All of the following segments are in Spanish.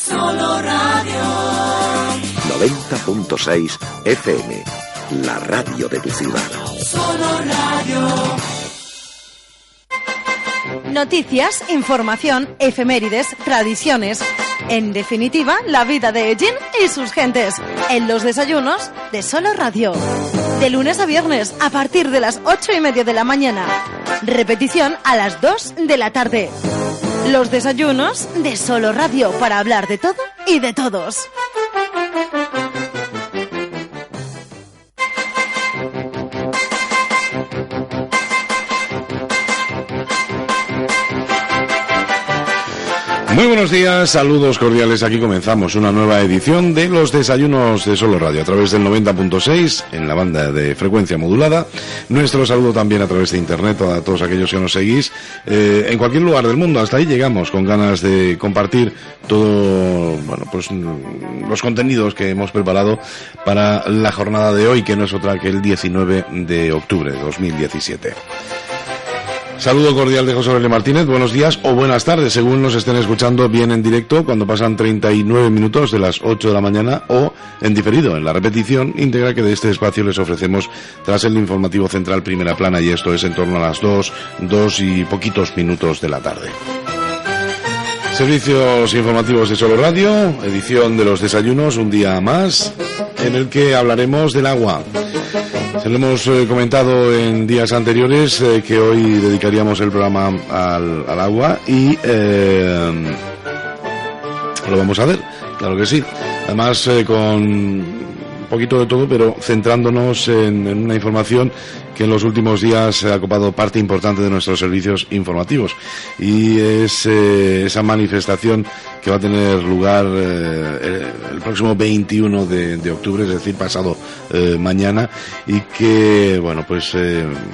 Solo Radio 90.6 FM, la radio de tu ciudad. Solo Radio. Noticias, información, efemérides, tradiciones. En definitiva, la vida de Ellín y sus gentes. En los desayunos de Solo Radio. De lunes a viernes, a partir de las 8:30 de la mañana. Repetición a las 2 de la tarde. Los desayunos de Solo Radio, para hablar de todo y de todos. Muy buenos días, saludos cordiales. Aquí comenzamos una nueva edición de los desayunos de Solo Radio a través del 90.6 en la banda de frecuencia modulada. Nuestro saludo también a través de internet a todos aquellos que nos seguís en cualquier lugar del mundo. Hasta ahí llegamos con ganas de compartir todo, bueno, pues los contenidos que hemos preparado para la jornada de hoy, que no es otra que el 19 de octubre de 2017. Saludo cordial de José Aurelio Martínez, buenos días o buenas tardes, según nos estén escuchando bien en directo, cuando pasan 39 minutos de las 8 de la mañana, o en diferido, en la repetición íntegra que de este espacio les ofrecemos tras el informativo central Primera Plana, y esto es en torno a las 2 y poquitos minutos de la tarde. Servicios informativos de Solo Radio, edición de los desayunos, un día más, en el que hablaremos del agua. Se lo hemos comentado en días anteriores que hoy dedicaríamos el programa al agua y lo vamos a hacer, claro que sí. Además con un poquito de todo, pero centrándonos en una información que en los últimos días ha ocupado parte importante de nuestros servicios informativos, y es esa manifestación que va a tener lugar el próximo 21 de octubre, es decir, pasado mañana, y que, bueno, pues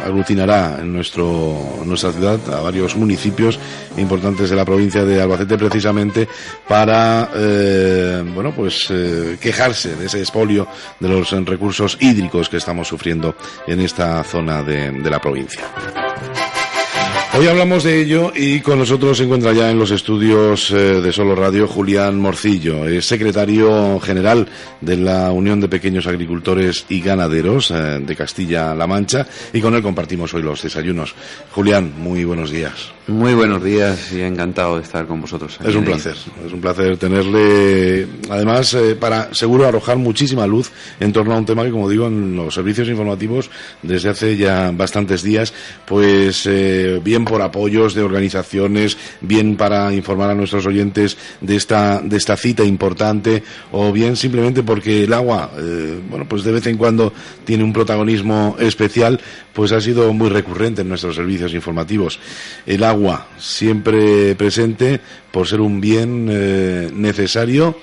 aglutinará en nuestra ciudad a varios municipios importantes de la provincia de Albacete, precisamente para, bueno, pues quejarse de ese expolio de los recursos hídricos que estamos sufriendo en esta zona de la provincia. Hoy hablamos de ello y con nosotros se encuentra ya en los estudios de Solo Radio Julián Morcillo, es secretario general de la Unión de Pequeños Agricultores y Ganaderos de Castilla-La Mancha, y con él compartimos hoy los desayunos. Julián, muy buenos días. Muy buenos días y encantado de estar con vosotros. Es un placer tenerle, además, para seguro arrojar muchísima luz en torno a un tema que, como digo, en los servicios informativos desde hace ya bastantes días, pues bien por apoyos de organizaciones, bien para informar a nuestros oyentes de esta cita importante, o bien simplemente porque el agua, bueno, pues de vez en cuando tiene un protagonismo especial, pues ha sido muy recurrente en nuestros servicios informativos. El agua siempre presente por ser un bien necesario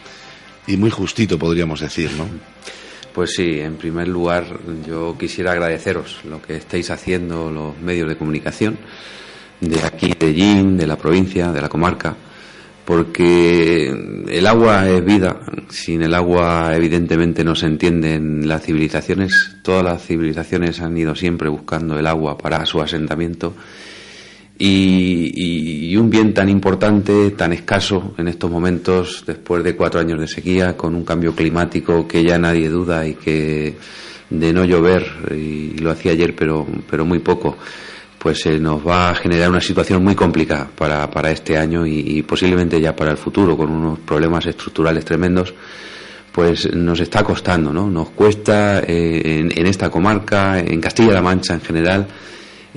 y muy justito, podríamos decir, ¿no? Pues sí, en primer lugar yo quisiera agradeceros lo que estáis haciendo los medios de comunicación de aquí, de Ellín, de la provincia, de la comarca, porque el agua es vida. Sin el agua evidentemente no se entienden las civilizaciones. Todas las civilizaciones han ido siempre buscando el agua para su asentamiento, y un bien tan importante, tan escaso en estos momentos, después de 4 años de sequía, con un cambio climático que ya nadie duda, y que de no llover, y lo hacía ayer pero muy poco, pues se nos va a generar una situación muy complicada para este año y posiblemente ya para el futuro, con unos problemas estructurales tremendos. Pues nos está costando, ¿no? Nos cuesta en esta comarca, en Castilla-La Mancha en general,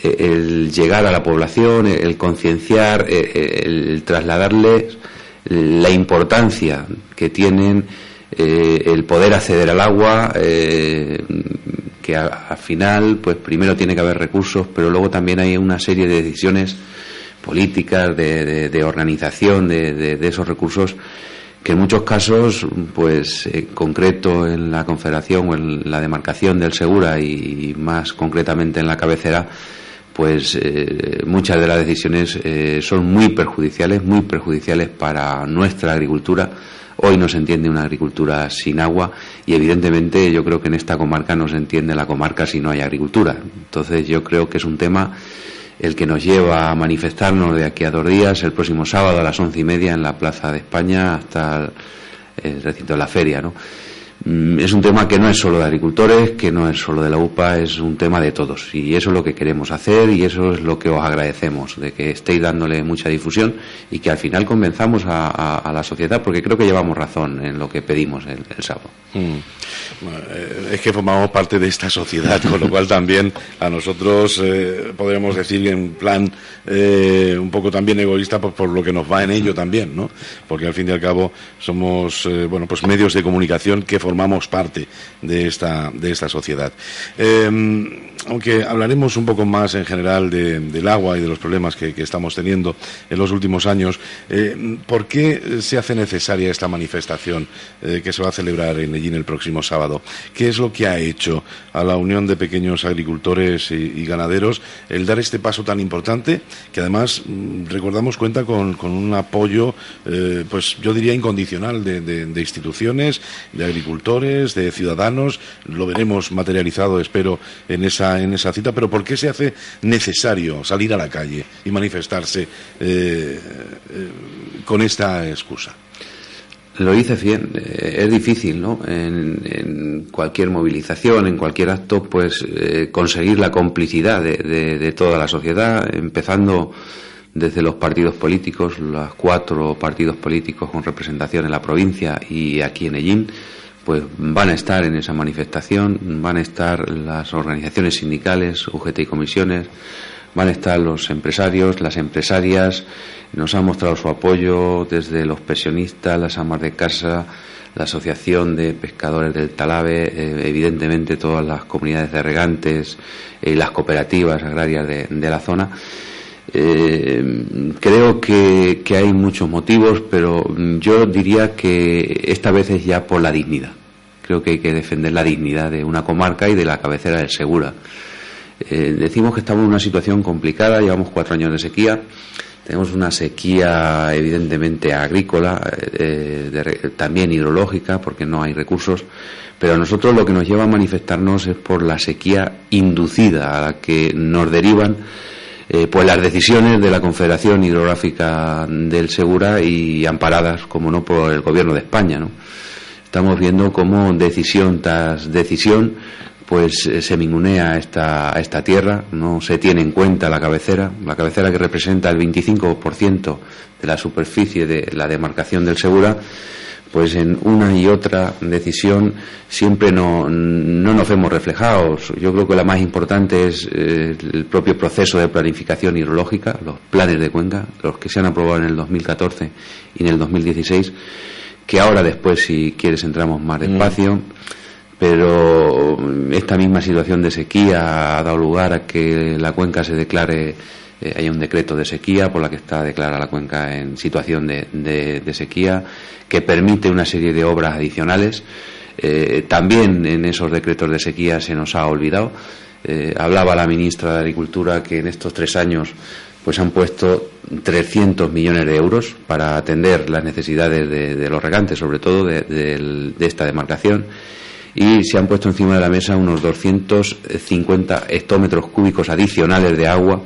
el llegar a la población, el concienciar, el trasladarles la importancia que tienen el poder acceder al agua, que al final, pues primero tiene que haber recursos, pero luego también hay una serie de decisiones políticas, de organización de esos recursos, que en muchos casos, pues en concreto en la Confederación o en la demarcación del Segura, y más concretamente en la cabecera, pues muchas de las decisiones son muy perjudiciales para nuestra agricultura. Hoy no se entiende una agricultura sin agua, y evidentemente yo creo que en esta comarca no se entiende la comarca si no hay agricultura. Entonces yo creo que es un tema el que nos lleva a manifestarnos de aquí a 2 días, el próximo sábado a las 11:30 en la Plaza de España hasta el recinto de la feria, ¿no? Es un tema que no es solo de agricultores, que no es solo de la UPA, es un tema de todos, y eso es lo que queremos hacer y eso es lo que os agradecemos, de que estéis dándole mucha difusión y que al final convenzamos a la sociedad, porque creo que llevamos razón en lo que pedimos el sábado. Es que formamos parte de esta sociedad, con lo cual también a nosotros podríamos decir en plan un poco también egoísta por lo que nos va en ello también, ¿no? Porque al fin y al cabo somos pues medios de comunicación que formamos parte de esta sociedad. Aunque hablaremos un poco más en general del agua y de los problemas que estamos teniendo en los últimos años, ¿por qué se hace necesaria esta manifestación que se va a celebrar en Ellín el próximo sábado? ¿Qué es lo que ha hecho a la Unión de Pequeños Agricultores y Ganaderos el dar este paso tan importante, que además, recordamos, cuenta con un apoyo, pues yo diría incondicional de instituciones, de agricultores, de ciudadanos? Lo veremos materializado, espero, en esa cita, pero ¿por qué se hace necesario salir a la calle y manifestarse con esta excusa? Lo dices bien, es difícil, ¿no? En cualquier movilización, en cualquier acto, pues conseguir la complicidad de toda la sociedad, empezando desde los partidos políticos, los 4 partidos políticos con representación en la provincia y aquí en Ellín, pues van a estar en esa manifestación, van a estar las organizaciones sindicales, UGT y comisiones, van a estar los empresarios, las empresarias. Nos han mostrado su apoyo desde los pensionistas, las amas de casa, la Asociación de Pescadores del Talave, evidentemente todas las comunidades de regantes y las cooperativas agrarias de la zona. Creo que hay muchos motivos, pero yo diría que esta vez es ya por la dignidad. Creo que hay que defender la dignidad de una comarca y de la cabecera del Segura. Decimos que estamos en una situación complicada, llevamos 4 años de sequía, tenemos una sequía evidentemente agrícola, también hidrológica, porque no hay recursos, pero a nosotros lo que nos lleva a manifestarnos es por la sequía inducida a la que nos derivan pues las decisiones de la Confederación Hidrográfica del Segura y amparadas, como no, por el Gobierno de España, ¿no? Estamos viendo cómo decisión tras decisión pues se ningunea esta tierra, no se tiene en cuenta la cabecera que representa el 25% de la superficie de la demarcación del Segura. Pues en una y otra decisión siempre no nos vemos reflejados. Yo creo que la más importante es el propio proceso de planificación hidrológica, los planes de cuenca, los que se han aprobado en el 2014 y en el 2016, que ahora después, si quieres, entramos más despacio, pero esta misma situación de sequía ha dado lugar a que la cuenca se declare, hay un decreto de sequía por la que está declarada la cuenca en situación de sequía, que permite una serie de obras adicionales. También en esos decretos de sequía se nos ha olvidado. Hablaba la ministra de Agricultura que en estos 3 años pues han puesto 300 millones de euros para atender las necesidades de los regantes, sobre todo de esta demarcación, y se han puesto encima de la mesa unos 250 hectómetros cúbicos adicionales de agua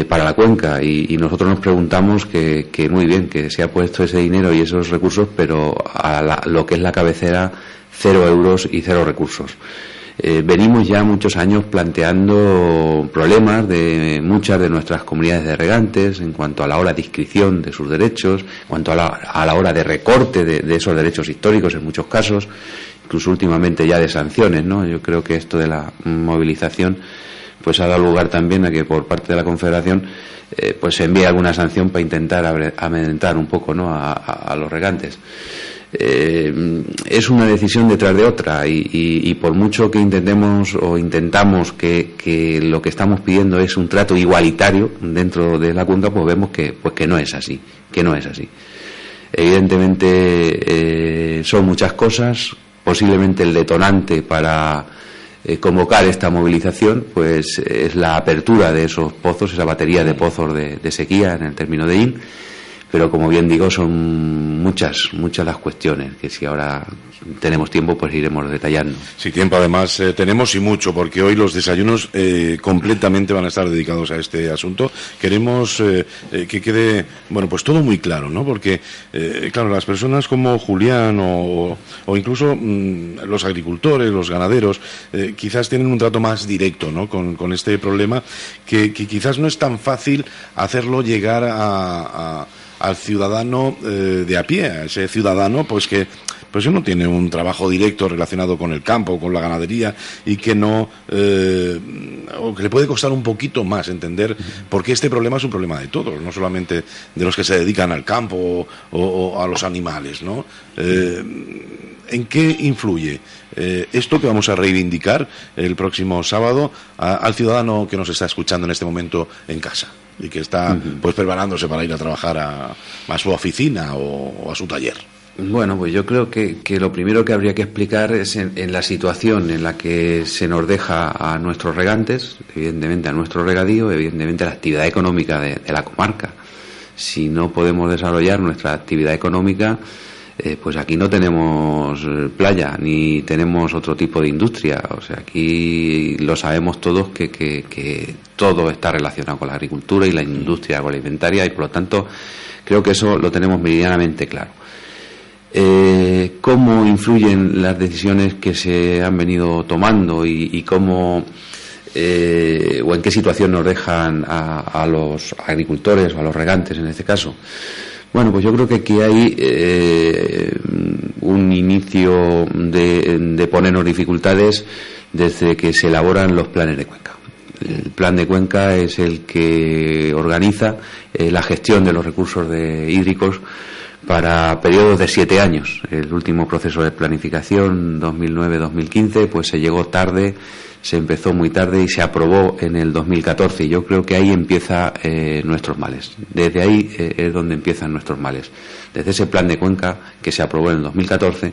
para la cuenca, y nosotros nos preguntamos que muy bien, que se ha puesto ese dinero y esos recursos, pero a lo que es la cabecera, 0 euros y 0 recursos. Venimos ya muchos años planteando problemas de muchas de nuestras comunidades de regantes en cuanto a la hora de inscripción de sus derechos, en cuanto a la hora de recorte de esos derechos históricos en muchos casos, incluso últimamente ya de sanciones, ¿no? Yo creo que esto de la movilización pues ha dado lugar también a que por parte de la Confederación pues se envíe alguna sanción para intentar amedrentar un poco, ¿no?, a los regantes. Es una decisión detrás de otra y por mucho que intentamos que lo que estamos pidiendo es un trato igualitario dentro de la cuenca, pues vemos que no es así, Evidentemente son muchas cosas. Posiblemente el detonante para convocar esta movilización pues es la apertura de esos pozos, esa batería de pozos de sequía en el término de Ellín. pero como bien digo, son muchas las cuestiones que si ahora tenemos tiempo pues iremos detallando. Sí, tiempo además tenemos y mucho, porque hoy los desayunos completamente van a estar dedicados a este asunto. Queremos que quede, bueno, pues todo muy claro, ¿no? Porque, claro, las personas como Julián o incluso los agricultores, los ganaderos, quizás tienen un trato más directo, ¿no? Con este problema que quizás no es tan fácil hacerlo llegar al ciudadano de a pie, a ese ciudadano pues que no tiene un trabajo directo relacionado con el campo, con la ganadería, y que no o que le puede costar un poquito más entender por qué este problema es un problema de todos, no solamente de los que se dedican al campo o a los animales, ¿no? ¿En qué influye esto que vamos a reivindicar el próximo sábado al ciudadano que nos está escuchando en este momento en casa y que está pues preparándose para ir a trabajar a su oficina o a su taller? Bueno, pues yo creo que lo primero que habría que explicar es en la situación en la que se nos deja a nuestros regantes, evidentemente a nuestro regadío, evidentemente a la actividad económica de la comarca. Si no podemos desarrollar nuestra actividad económica, pues aquí no tenemos playa ni tenemos otro tipo de industria. O sea, aquí lo sabemos todos que todo está relacionado con la agricultura y la industria agroalimentaria, y por lo tanto creo que eso lo tenemos meridianamente claro. Cómo influyen las decisiones que se han venido tomando y cómo o en qué situación nos dejan a los agricultores o a los regantes en este caso. Bueno, pues yo creo que aquí hay un inicio de ponernos dificultades desde que se elaboran los planes de cuenca. El plan de cuenca es el que organiza la gestión de los recursos hídricos para periodos de 7 años. El último proceso de planificación, 2009-2015, pues se llegó tarde, se empezó muy tarde y se aprobó en el 2014. Y yo creo que ahí empiezan nuestros males. Desde ahí es donde empiezan nuestros males. Desde ese plan de cuenca que se aprobó en el 2014,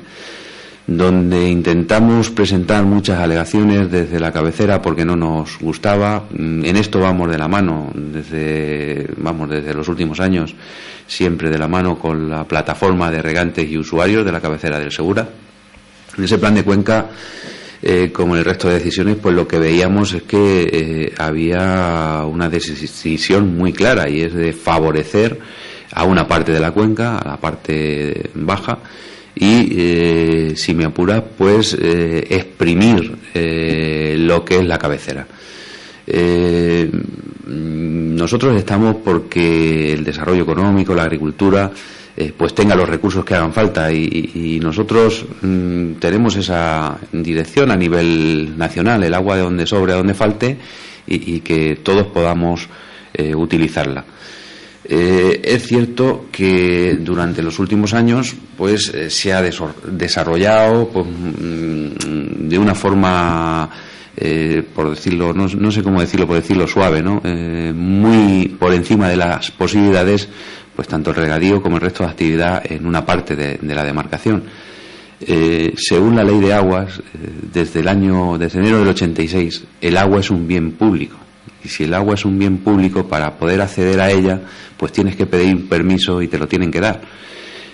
donde intentamos presentar muchas alegaciones desde la cabecera porque no nos gustaba. En esto vamos de la mano desde los últimos años, siempre de la mano con la plataforma de regantes y usuarios de la cabecera del Segura. En ese plan de cuenca, como en el resto de decisiones, pues lo que veíamos es que había una decisión muy clara, y es de favorecer a una parte de la cuenca, a la parte baja, y si me apura, pues exprimir lo que es la cabecera. Nosotros estamos porque el desarrollo económico, la agricultura, pues tenga los recursos que hagan falta, y nosotros tenemos esa dirección a nivel nacional, el agua de donde sobre, a donde falte, y que todos podamos utilizarla. Es cierto que durante los últimos años pues se ha desarrollado pues, de una forma por decirlo, no sé cómo decirlo, por decirlo suave, ¿no? Muy por encima de las posibilidades, pues tanto el regadío como el resto de actividad en una parte de la demarcación. Según la ley de aguas, desde enero del 86, el agua es un bien público. Y si el agua es un bien público, para poder acceder a ella, pues tienes que pedir un permiso y te lo tienen que dar.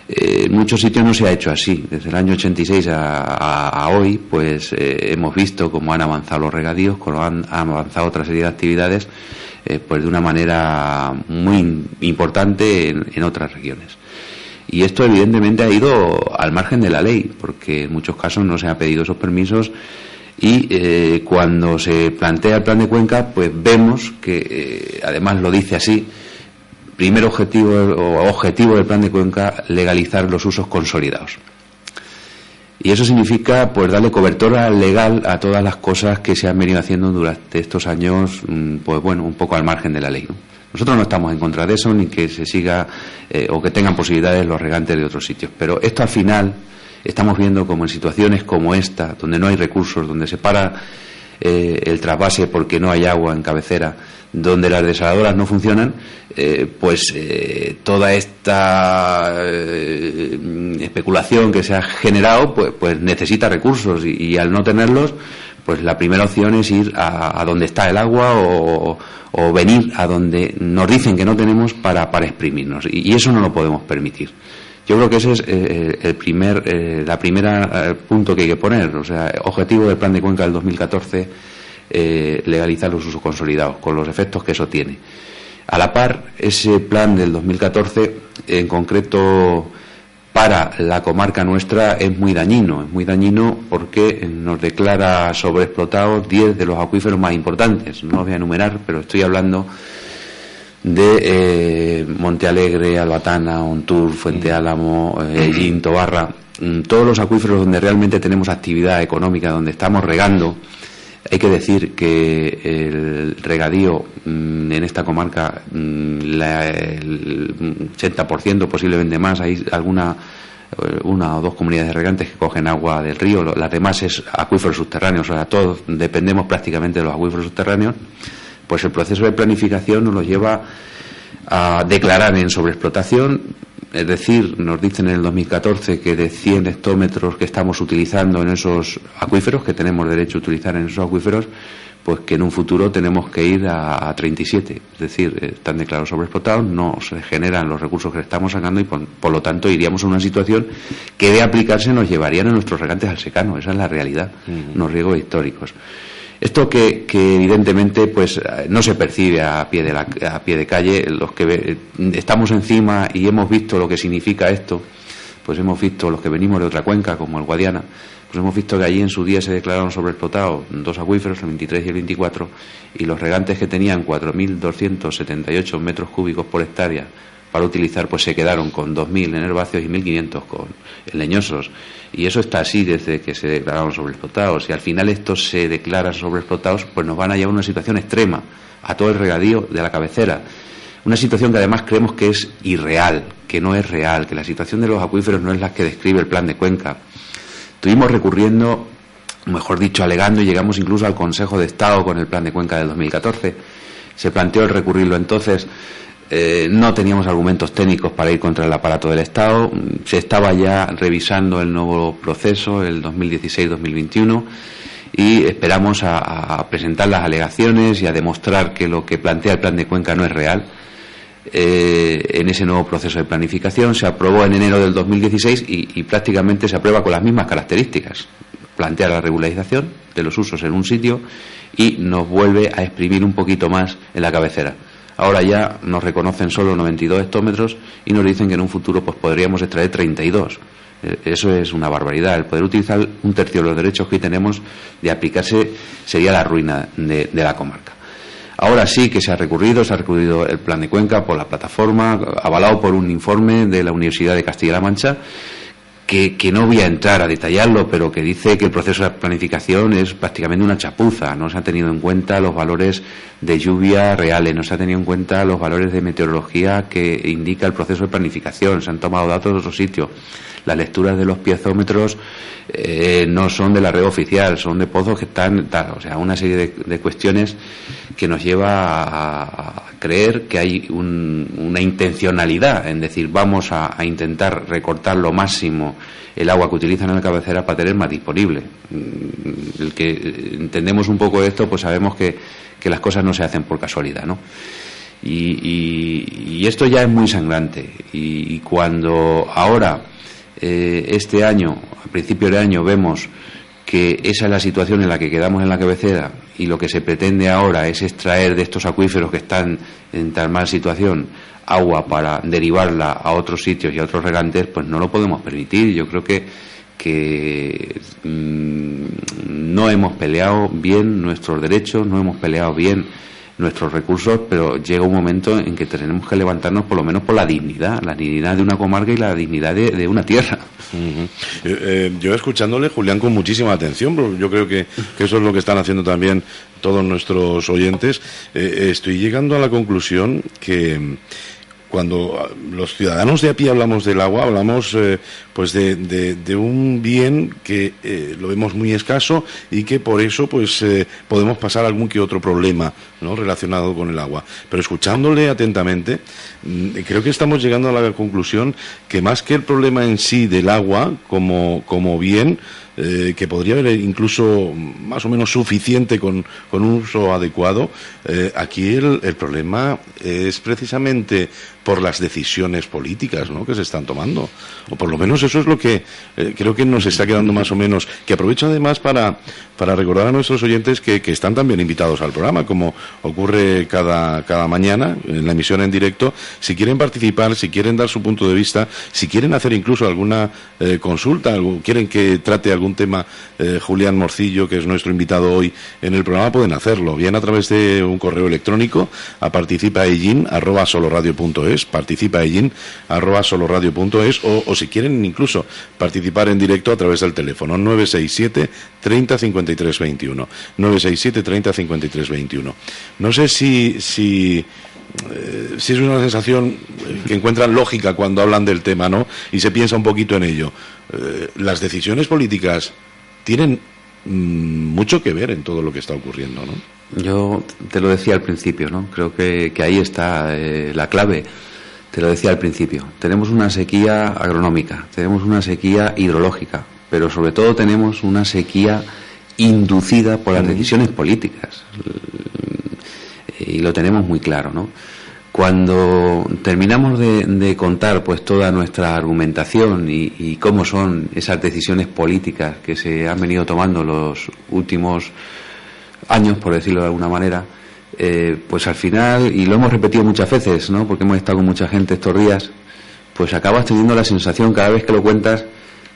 En muchos sitios no se ha hecho así. Desde el año 86 a hoy, pues hemos visto cómo han avanzado los regadíos, cómo han avanzado otra serie de actividades, pues de una manera muy importante en otras regiones. Y esto evidentemente ha ido al margen de la ley, porque en muchos casos no se han pedido esos permisos. Y cuando se plantea el plan de cuenca, pues vemos que además lo dice así: primer objetivo del plan de cuenca, legalizar los usos consolidados. Y eso significa pues darle cobertura legal a todas las cosas que se han venido haciendo durante estos años, pues bueno, un poco al margen de la ley, ¿no? Nosotros no estamos en contra de eso, ni que se siga o que tengan posibilidades los regantes de otros sitios, pero esto al final estamos viendo como en situaciones como esta, donde no hay recursos, donde se para el trasvase porque no hay agua en cabecera, donde las desaladoras no funcionan, toda esta especulación que se ha generado pues necesita recursos, y al no tenerlos, pues la primera opción es ir a donde está el agua o venir a donde nos dicen que no tenemos para exprimirnos, y eso no lo podemos permitir. Yo creo que ese es el primera punto que hay que poner. O sea, objetivo del Plan de Cuenca del 2014, legalizar los usos consolidados, con los efectos que eso tiene. A la par, ese plan del 2014, en concreto para la comarca nuestra, es muy dañino porque nos declara sobreexplotados 10 de los acuíferos más importantes. No los voy a enumerar, pero estoy hablando de Monte Alegre, Albatana, Ontur, Fuente Álamo, Ellín, Tobarra, todos los acuíferos donde realmente tenemos actividad económica, donde estamos regando. Hay que decir que el regadío en esta comarca, el 80%, posiblemente más, hay una o dos comunidades de regantes que cogen agua del río, las demás es acuíferos subterráneos, o sea, todos dependemos prácticamente de los acuíferos subterráneos. Pues el proceso de planificación nos lo lleva a declarar en sobreexplotación, es decir, nos dicen en el 2014 que de 100 hectómetros que estamos utilizando en esos acuíferos, que tenemos derecho a utilizar en esos acuíferos, pues que en un futuro tenemos que ir a 37, es decir, están declarados sobreexplotados, no se generan los recursos que estamos sacando y por lo tanto iríamos a una situación que de aplicarse nos llevarían a nuestros regantes al secano. Esa es la realidad, unos riegos históricos. Esto que evidentemente pues no se percibe a pie de calle. Los que estamos encima y hemos visto lo que significa esto, pues hemos visto, los que venimos de otra cuenca como el Guadiana, pues hemos visto que allí en su día se declararon sobreexplotados 2 acuíferos, el 23 y el 24, y los regantes que tenían 4.278 metros cúbicos por hectárea para utilizar, pues se quedaron con 2.000 en herbáceos y 1.500 en leñosos. Y eso está así desde que se declararon sobreexplotados. Y al final estos se declaran sobreexplotados, pues nos van a llevar a una situación extrema, a todo el regadío de la cabecera. Una situación que además creemos que es irreal, que no es real, que la situación de los acuíferos no es la que describe el Plan de Cuenca. Estuvimos recurriendo, mejor dicho, alegando, y llegamos incluso al Consejo de Estado con el Plan de Cuenca del 2014. Se planteó el recurrirlo entonces. No teníamos argumentos técnicos para ir contra el aparato del Estado. Se estaba ya revisando el nuevo proceso, el 2016-2021, y esperamos a presentar las alegaciones y a demostrar que lo que plantea el Plan de Cuenca no es real. En ese nuevo proceso de planificación se aprobó en enero del 2016 y prácticamente se aprueba con las mismas características. Plantea la regularización de los usos en un sitio y nos vuelve a exprimir un poquito más en la cabecera. Ahora ya nos reconocen solo 92 hectómetros y nos dicen que en un futuro pues podríamos extraer 32. Eso es una barbaridad. El poder utilizar un tercio de los derechos que hoy tenemos de aplicarse sería la ruina de la comarca. Ahora sí que se ha recurrido el Plan de Cuenca por la plataforma, avalado por un informe de la Universidad de Castilla-La Mancha, que no voy a entrar a detallarlo, pero que dice que el proceso de planificación es prácticamente una chapuza. No se han tenido en cuenta los valores de lluvia reales, no se ha tenido en cuenta los valores de meteorología que indica el proceso de planificación, se han tomado datos de otros sitios. Las lecturas de los piezómetros no son de la red oficial, son de pozos que están o sea, una serie de cuestiones que nos lleva a creer que hay una intencionalidad en decir vamos a intentar recortar lo máximo el agua que utilizan en la cabecera para tener más disponible. El que entendemos un poco esto, pues sabemos que las cosas no se hacen por casualidad, ¿no? Y esto ya es muy sangrante. Y cuando ahora, este año, a principio de año, vemos que esa es la situación en la que quedamos en la cabecera y lo que se pretende ahora es extraer de estos acuíferos que están en tan mala situación agua para derivarla a otros sitios y a otros regantes, pues no lo podemos permitir. Yo creo que no hemos peleado bien nuestros derechos, no hemos peleado bien nuestros recursos, pero llega un momento en que tenemos que levantarnos por lo menos por la dignidad de una comarca y la dignidad de una tierra. Yo escuchándole, Julián, con muchísima atención, pero yo creo que eso es lo que están haciendo también todos nuestros oyentes. Estoy llegando a la conclusión que cuando los ciudadanos de a pie hablamos del agua, hablamos pues de un bien que lo vemos muy escaso y que por eso pues podemos pasar algún que otro problema, ¿no?, relacionado con el agua. Pero escuchándole atentamente, creo que estamos llegando a la conclusión que más que el problema en sí del agua como bien, que podría haber incluso más o menos suficiente con un uso adecuado, aquí el problema es precisamente por las decisiones políticas, ¿no?, que se están tomando, o por lo menos eso es lo que creo que nos está quedando más o menos, que aprovecho además para recordar a nuestros oyentes que están también invitados al programa, como ocurre cada mañana en la emisión en directo. Si quieren participar, si quieren dar su punto de vista, si quieren hacer incluso alguna consulta, quieren que trate algún tema Julián Morcillo, que es nuestro invitado hoy en el programa, pueden hacerlo, bien a través de un correo electrónico a participaellín@soloradio.es, participaellín@soloradio.es, o si quieren incluso participar en directo a través del teléfono 967 30 53 21, 967 30 53 21. No sé si es una sensación que encuentran lógica cuando hablan del tema, ¿no?, y se piensa un poquito en ello. Las decisiones políticas tienen mucho que ver en todo lo que está ocurriendo, ¿no? Yo te lo decía al principio, ¿no? Creo que ahí está la clave. Te lo decía al principio. Tenemos una sequía agronómica, tenemos una sequía hidrológica, pero sobre todo tenemos una sequía inducida por las decisiones políticas. Y lo tenemos muy claro, ¿no? Cuando terminamos de contar pues toda nuestra argumentación y cómo son esas decisiones políticas que se han venido tomando los últimos años, por decirlo de alguna manera, pues al final, y lo hemos repetido muchas veces, ¿no?, porque hemos estado con mucha gente estos días, pues acabas teniendo la sensación cada vez que lo cuentas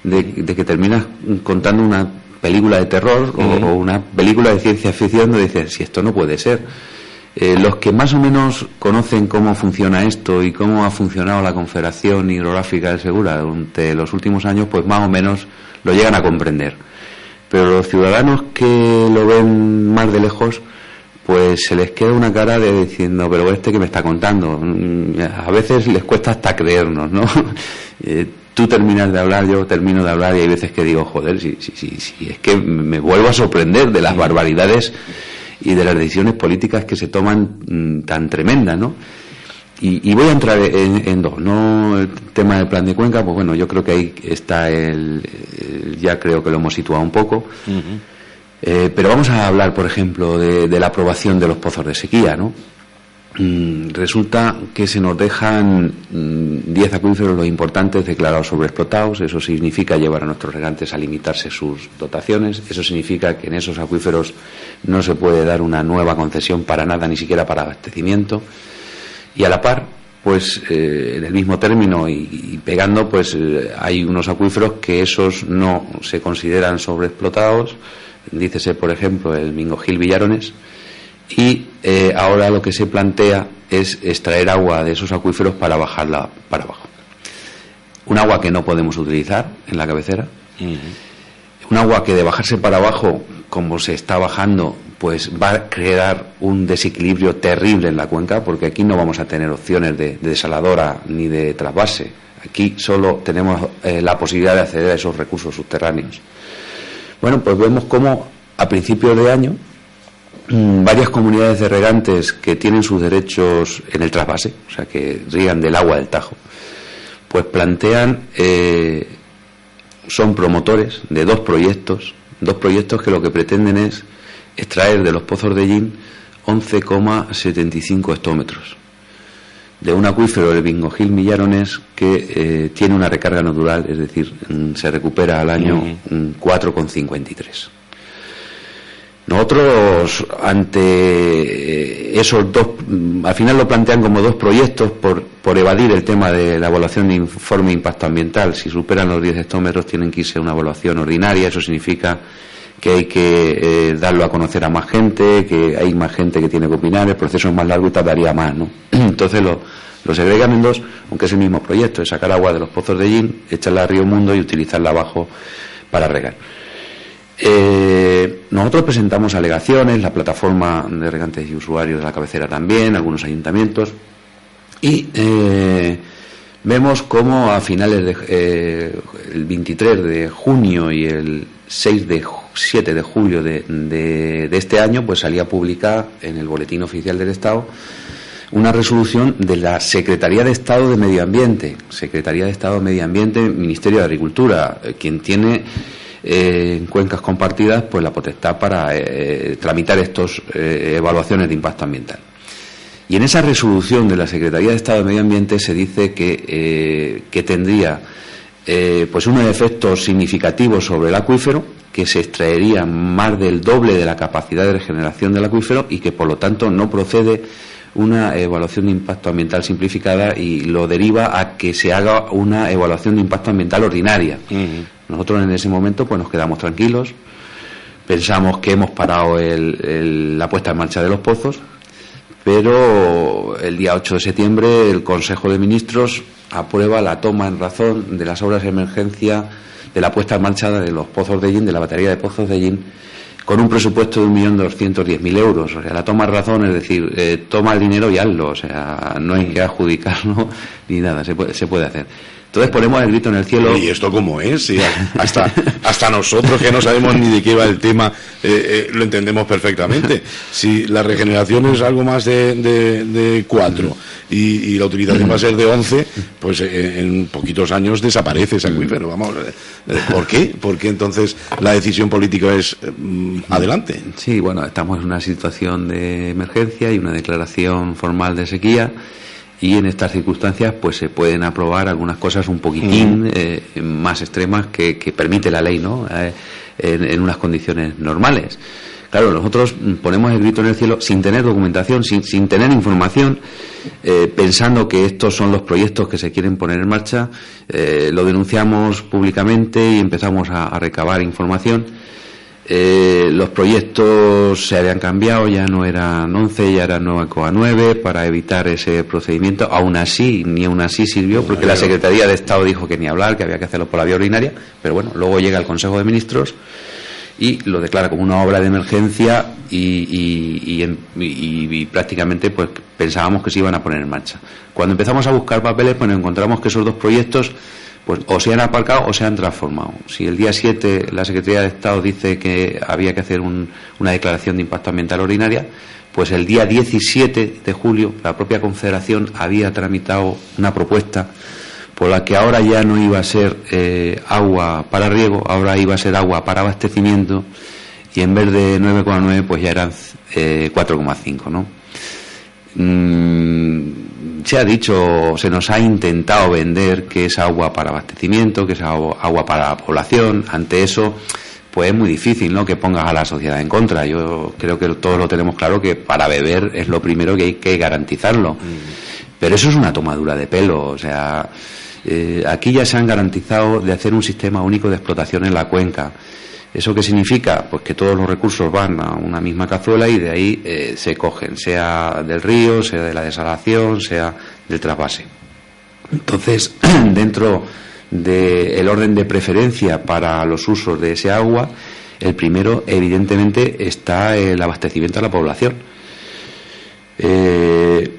de que terminas contando una película de terror o una película de ciencia ficción donde dices, si esto no puede ser. Los que más o menos conocen cómo funciona esto y cómo ha funcionado la Confederación Hidrográfica del Segura durante los últimos años, pues más o menos lo llegan a comprender. Pero los ciudadanos que lo ven más de lejos, pues se les queda una cara de diciendo, pero que me está contando. A veces les cuesta hasta creernos, ¿no? Tú terminas de hablar, yo termino de hablar, y hay veces que digo, joder, si es que me vuelvo a sorprender de las barbaridades y de las decisiones políticas que se toman tan tremendas, ¿no? Y voy a entrar en dos, ¿no? El tema del plan de Cuenca, pues bueno, yo creo que ahí está ya creo que lo hemos situado un poco. Pero vamos a hablar, por ejemplo, de la aprobación de los pozos de sequía, ¿no? Resulta que se nos dejan 10 acuíferos los importantes declarados sobreexplotados. Eso significa llevar a nuestros regantes a limitarse sus dotaciones. Eso significa que en esos acuíferos no se puede dar una nueva concesión para nada, ni siquiera para abastecimiento. Y a la par, pues en el mismo término y pegando, pues hay unos acuíferos que esos no se consideran sobreexplotados. Dícese, por ejemplo, el Mingojil Villarones. Y ahora lo que se plantea es extraer agua de esos acuíferos para bajarla para abajo. Un agua que no podemos utilizar en la cabecera. Un agua que de bajarse para abajo, como se está bajando, pues va a crear un desequilibrio terrible en la cuenca, porque aquí no vamos a tener opciones de desaladora ni de trasvase. Aquí solo tenemos la posibilidad de acceder a esos recursos subterráneos. Bueno, pues vemos cómo a principios de año varias comunidades de regantes que tienen sus derechos en el trasvase, o sea, que riegan del agua del Tajo, pues plantean, son promotores de dos proyectos que lo que pretenden es extraer de los pozos de Llín 11,75 hectómetros de un acuífero del Mingojil Villarones que tiene una recarga natural, es decir, se recupera al año 4,53. Nosotros, ante esos dos, al final lo plantean como dos proyectos por evadir el tema de la evaluación de informe de impacto ambiental. Si superan los 10 hectómetros tienen que irse a una evaluación ordinaria. Eso significa que hay que darlo a conocer a más gente, que hay más gente que tiene que opinar, el proceso es más largo y tardaría más, ¿no? Entonces lo segregan en dos, aunque es el mismo proyecto, es sacar agua de los pozos de Llín, echarla a Río Mundo y utilizarla abajo para regar. Nosotros presentamos alegaciones, la plataforma de regantes y usuarios de la cabecera también, algunos ayuntamientos, y vemos cómo a finales el 23 de junio y el 7 de julio de este año, pues salía publicada en el Boletín Oficial del Estado una resolución de la Secretaría de Estado de Medio Ambiente, Ministerio de Agricultura, quien tiene en cuencas compartidas pues la potestad para tramitar estos evaluaciones de impacto ambiental. Y en esa resolución de la Secretaría de Estado de Medio Ambiente se dice que tendría pues unos efectos significativos sobre el acuífero, que se extraería más del doble de la capacidad de regeneración del acuífero y que por lo tanto no procede una evaluación de impacto ambiental simplificada y lo deriva a que se haga una evaluación de impacto ambiental ordinaria. Nosotros en ese momento pues nos quedamos tranquilos, pensamos que hemos parado la puesta en marcha de los pozos, pero el día 8 de septiembre el Consejo de Ministros aprueba la toma en razón de las obras de emergencia de la puesta en marcha de los pozos de Ellín, de la batería de pozos de Ellín, con un presupuesto de 1.210.000 euros. O sea, la toma en razón, es decir, toma el dinero y hazlo, o sea, no hay que adjudicarlo ni nada, se puede hacer. Entonces ponemos el grito en el cielo. ¿Y esto cómo es? Sí, hasta nosotros que no sabemos ni de qué va el tema lo entendemos perfectamente. Si la regeneración es algo más de 4 y la utilización va a ser de 11, pues en poquitos años desaparece ese acuífero. Vamos, ¿por qué? Porque entonces la decisión política es adelante. Sí, bueno, estamos en una situación de emergencia y una declaración formal de sequía. Y en estas circunstancias pues se pueden aprobar algunas cosas un poquitín más extremas que permite la ley, ¿no? En unas condiciones normales. Claro, nosotros ponemos el grito en el cielo sin tener documentación, sin tener información, pensando que estos son los proyectos que se quieren poner en marcha, lo denunciamos públicamente y empezamos a recabar información. Los proyectos se habían cambiado, ya no eran 11, ya eran 9,9 para evitar ese procedimiento. Ni aún así sirvió, porque la Secretaría de Estado dijo que ni hablar, que había que hacerlo por la vía ordinaria, pero bueno, luego llega el Consejo de Ministros y lo declara como una obra de emergencia y prácticamente pues pensábamos que se iban a poner en marcha. Cuando empezamos a buscar papeles, pues encontramos que esos dos proyectos pues o se han aparcado o se han transformado. Si el día 7 la Secretaría de Estado dice que había que hacer una declaración de impacto ambiental ordinaria, pues el día 17 de julio la propia Confederación había tramitado una propuesta por la que ahora ya no iba a ser agua para riego, ahora iba a ser agua para abastecimiento, y en vez de 9,9 pues ya eran 4,5, ¿no? Se ha dicho, se nos ha intentado vender que es agua para abastecimiento, que es agua para la población. Ante eso, pues es muy difícil, ¿no?, que pongas a la sociedad en contra. Yo creo que todos lo tenemos claro, que para beber es lo primero que hay que garantizarlo. Pero eso es una tomadura de pelo. O sea, aquí ya se han garantizado de hacer un sistema único de explotación en la cuenca. ¿Eso qué significa? Pues que todos los recursos van a una misma cazuela y de ahí se cogen, sea del río, sea de la desalación, sea del trasvase. Entonces, dentro del orden de preferencia para los usos de ese agua, el primero, evidentemente, está el abastecimiento a la población.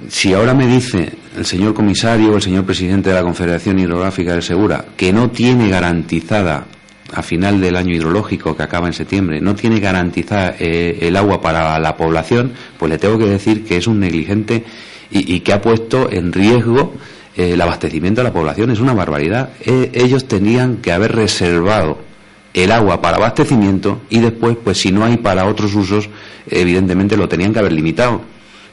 Si ahora me dice el señor comisario o el señor presidente de la Confederación Hidrográfica del Segura que no tiene garantizada a final del año hidrológico que acaba en septiembre, no tiene garantizada el agua para la población, pues le tengo que decir que es un negligente y que ha puesto en riesgo el abastecimiento a la población. Es una barbaridad. Ellos tenían que haber reservado el agua para abastecimiento y después, pues si no hay para otros usos, evidentemente lo tenían que haber limitado.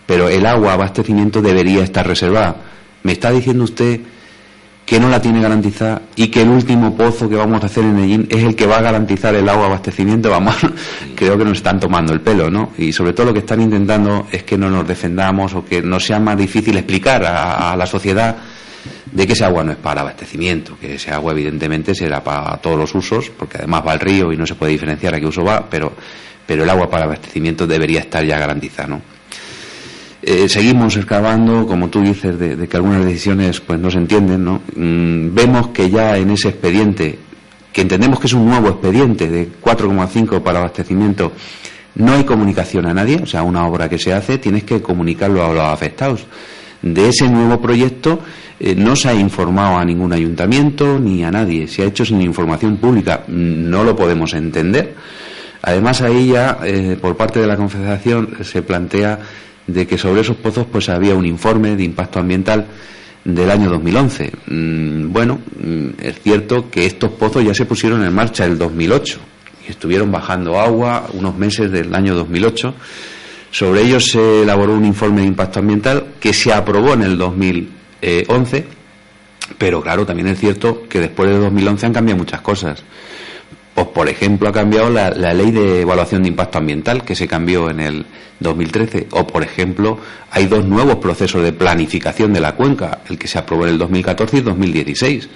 Pero el agua abastecimiento debería estar reservada. Me está diciendo usted que no la tiene garantizada y que el último pozo que vamos a hacer en Ellín es el que va a garantizar el agua abastecimiento. Vamos, creo que nos están tomando el pelo, ¿no? Y sobre todo lo que están intentando es que no nos defendamos o que no sea más difícil explicar a la sociedad de que ese agua no es para abastecimiento, que ese agua evidentemente será para todos los usos, porque además va al río y no se puede diferenciar a qué uso va, pero el agua para abastecimiento debería estar ya garantizada, ¿no? Seguimos excavando, como tú dices, de que algunas decisiones pues no se entienden, ¿no? Vemos que ya en ese expediente, que entendemos que es un nuevo expediente de 4,5 para abastecimiento, no hay comunicación a nadie. O sea, una obra que se hace tienes que comunicarlo a los afectados de ese nuevo proyecto No se ha informado a ningún ayuntamiento ni a nadie, se ha hecho sin información pública, no lo podemos entender. Además, ahí ya por parte de la Confederación se plantea de que sobre esos pozos pues había un informe de impacto ambiental del año 2011. Bueno, es cierto que estos pozos ya se pusieron en marcha el 2008 y estuvieron bajando agua unos meses del año 2008. Sobre ellos se elaboró un informe de impacto ambiental que se aprobó en el 2011, pero claro, también es cierto que después de 2011 han cambiado muchas cosas. Pues por ejemplo ha cambiado la ley de evaluación de impacto ambiental, que se cambió en el 2013, o por ejemplo hay 2 nuevos procesos de planificación de la cuenca, el que se aprobó en el 2014 y el 2016.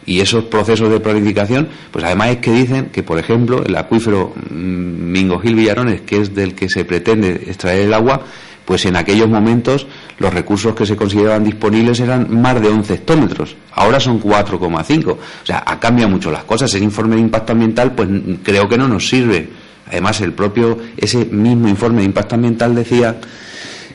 Y esos procesos de planificación, pues además es que dicen que, por ejemplo, el acuífero Mingo Gil Villarones, que es del que se pretende extraer el agua, pues en aquellos momentos los recursos que se consideraban disponibles eran más de 11 hectómetros, ahora son 4,5. O sea, ha cambiado mucho las cosas. El informe de impacto ambiental, pues creo que no nos sirve. Además, ese mismo informe de impacto ambiental decía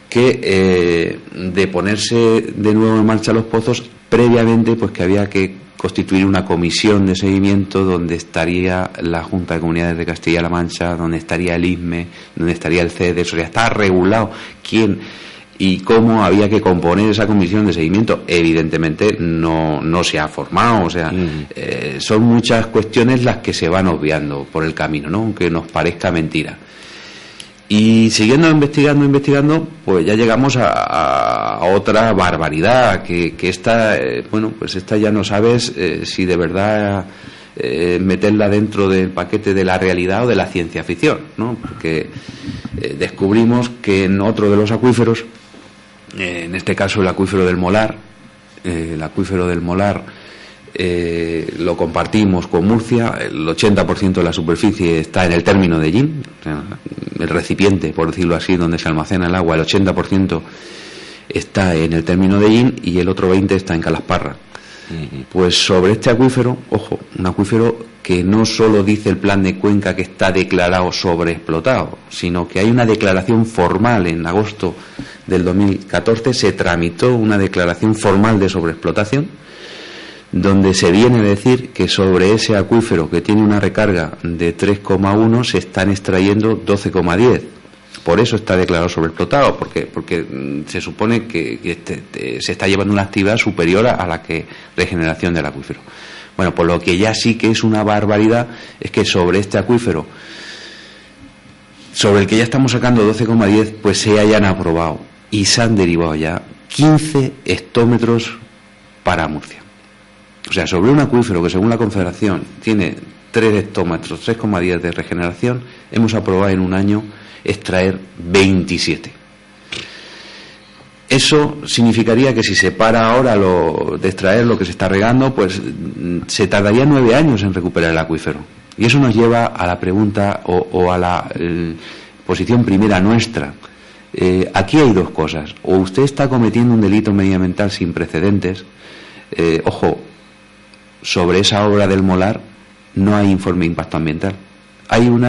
que de ponerse de nuevo en marcha los pozos, previamente, pues que había que constituir una comisión de seguimiento donde estaría la Junta de Comunidades de Castilla-La Mancha, donde estaría el ISME, donde estaría el CEDES. O sea, está regulado quién y cómo había que componer esa comisión de seguimiento. Evidentemente no se ha formado, o sea, son muchas cuestiones las que se van obviando por el camino, ¿no? Aunque nos parezca mentira. Y siguiendo investigando, pues ya llegamos a otra barbaridad, que esta, pues esta ya no sabes si de verdad meterla dentro del paquete de la realidad o de la ciencia ficción, ¿no? Porque descubrimos que en otro de los acuíferos, en este caso el acuífero del Molar, lo compartimos con Murcia. El 80% de la superficie está en el término de Llín, o sea, el recipiente, por decirlo así, donde se almacena el agua, el 80% está en el término de Llín y el otro 20% está en Calasparra. Pues sobre este acuífero, ojo, un acuífero que no solo dice el plan de cuenca que está declarado sobreexplotado, sino que hay una declaración formal. En agosto del 2014 se tramitó una declaración formal de sobreexplotación, donde se viene a decir que sobre ese acuífero, que tiene una recarga de 3,1, se están extrayendo 12,10. Por eso está declarado sobreexplotado, porque se supone que se está llevando una actividad superior a la regeneración del acuífero. Bueno, pues lo que ya sí que es una barbaridad es que sobre este acuífero, sobre el que ya estamos sacando 12,10, pues se hayan aprobado y se han derivado ya 15 hectómetros para Murcia. O sea, sobre un acuífero que según la Confederación tiene 3 hectómetros, 3,10 de regeneración, hemos aprobado en un año extraer 27. Eso significaría que si se para ahora de extraer lo que se está regando, pues se tardaría 9 años en recuperar el acuífero. Y eso nos lleva a la pregunta o a la posición primera nuestra. Aquí hay 2 cosas. O usted está cometiendo un delito medioambiental sin precedentes. Ojo, sobre esa obra del Molar no hay informe de impacto ambiental. Hay un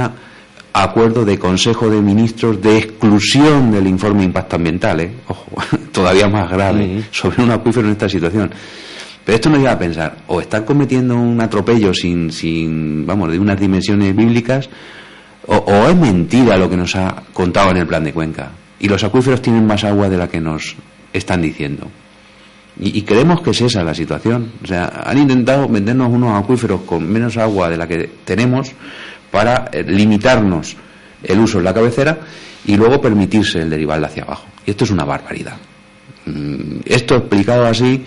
acuerdo de Consejo de Ministros de exclusión del informe de impacto ambiental, ojo, todavía más grave, sobre un acuífero en esta situación. Pero esto nos lleva a pensar, o están cometiendo un atropello de unas dimensiones bíblicas, o es mentira lo que nos ha contado en el plan de cuenca. Y los acuíferos tienen más agua de la que nos están diciendo. Y creemos que es esa la situación. O sea, han intentado vendernos unos acuíferos con menos agua de la que tenemos para limitarnos el uso en la cabecera y luego permitirse el derivarla hacia abajo. Y esto es una barbaridad. Esto explicado así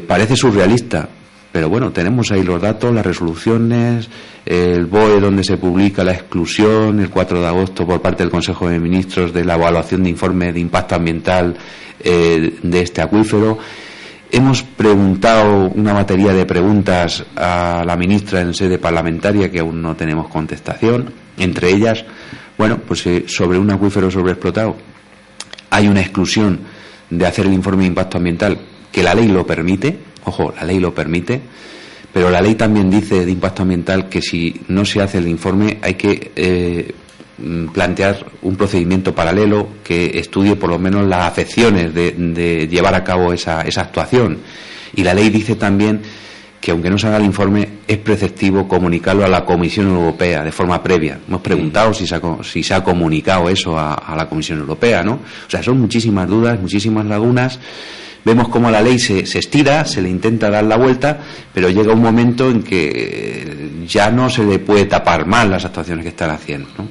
parece surrealista, pero bueno, tenemos ahí los datos, las resoluciones, el BOE donde se publica la exclusión el 4 de agosto por parte del Consejo de Ministros de la evaluación de informe de impacto ambiental de este acuífero. Hemos preguntado una batería de preguntas a la ministra en sede parlamentaria que aún no tenemos contestación. Entre ellas, pues sobre un acuífero sobreexplotado hay una exclusión de hacer el informe de impacto ambiental, que la ley lo permite. Ojo, la ley lo permite, pero la ley también dice de impacto ambiental que si no se hace el informe hay que plantear un procedimiento paralelo que estudie por lo menos las afecciones de llevar a cabo esa actuación. Y la ley dice también que, aunque no se haga el informe, es preceptivo comunicarlo a la Comisión Europea de forma previa. Hemos preguntado si se ha comunicado eso a la Comisión Europea, ¿no? O sea, son muchísimas dudas, muchísimas lagunas. Vemos cómo la ley se estira, se le intenta dar la vuelta, pero llega un momento en que ya no se le puede tapar más las actuaciones que están haciendo, ¿no?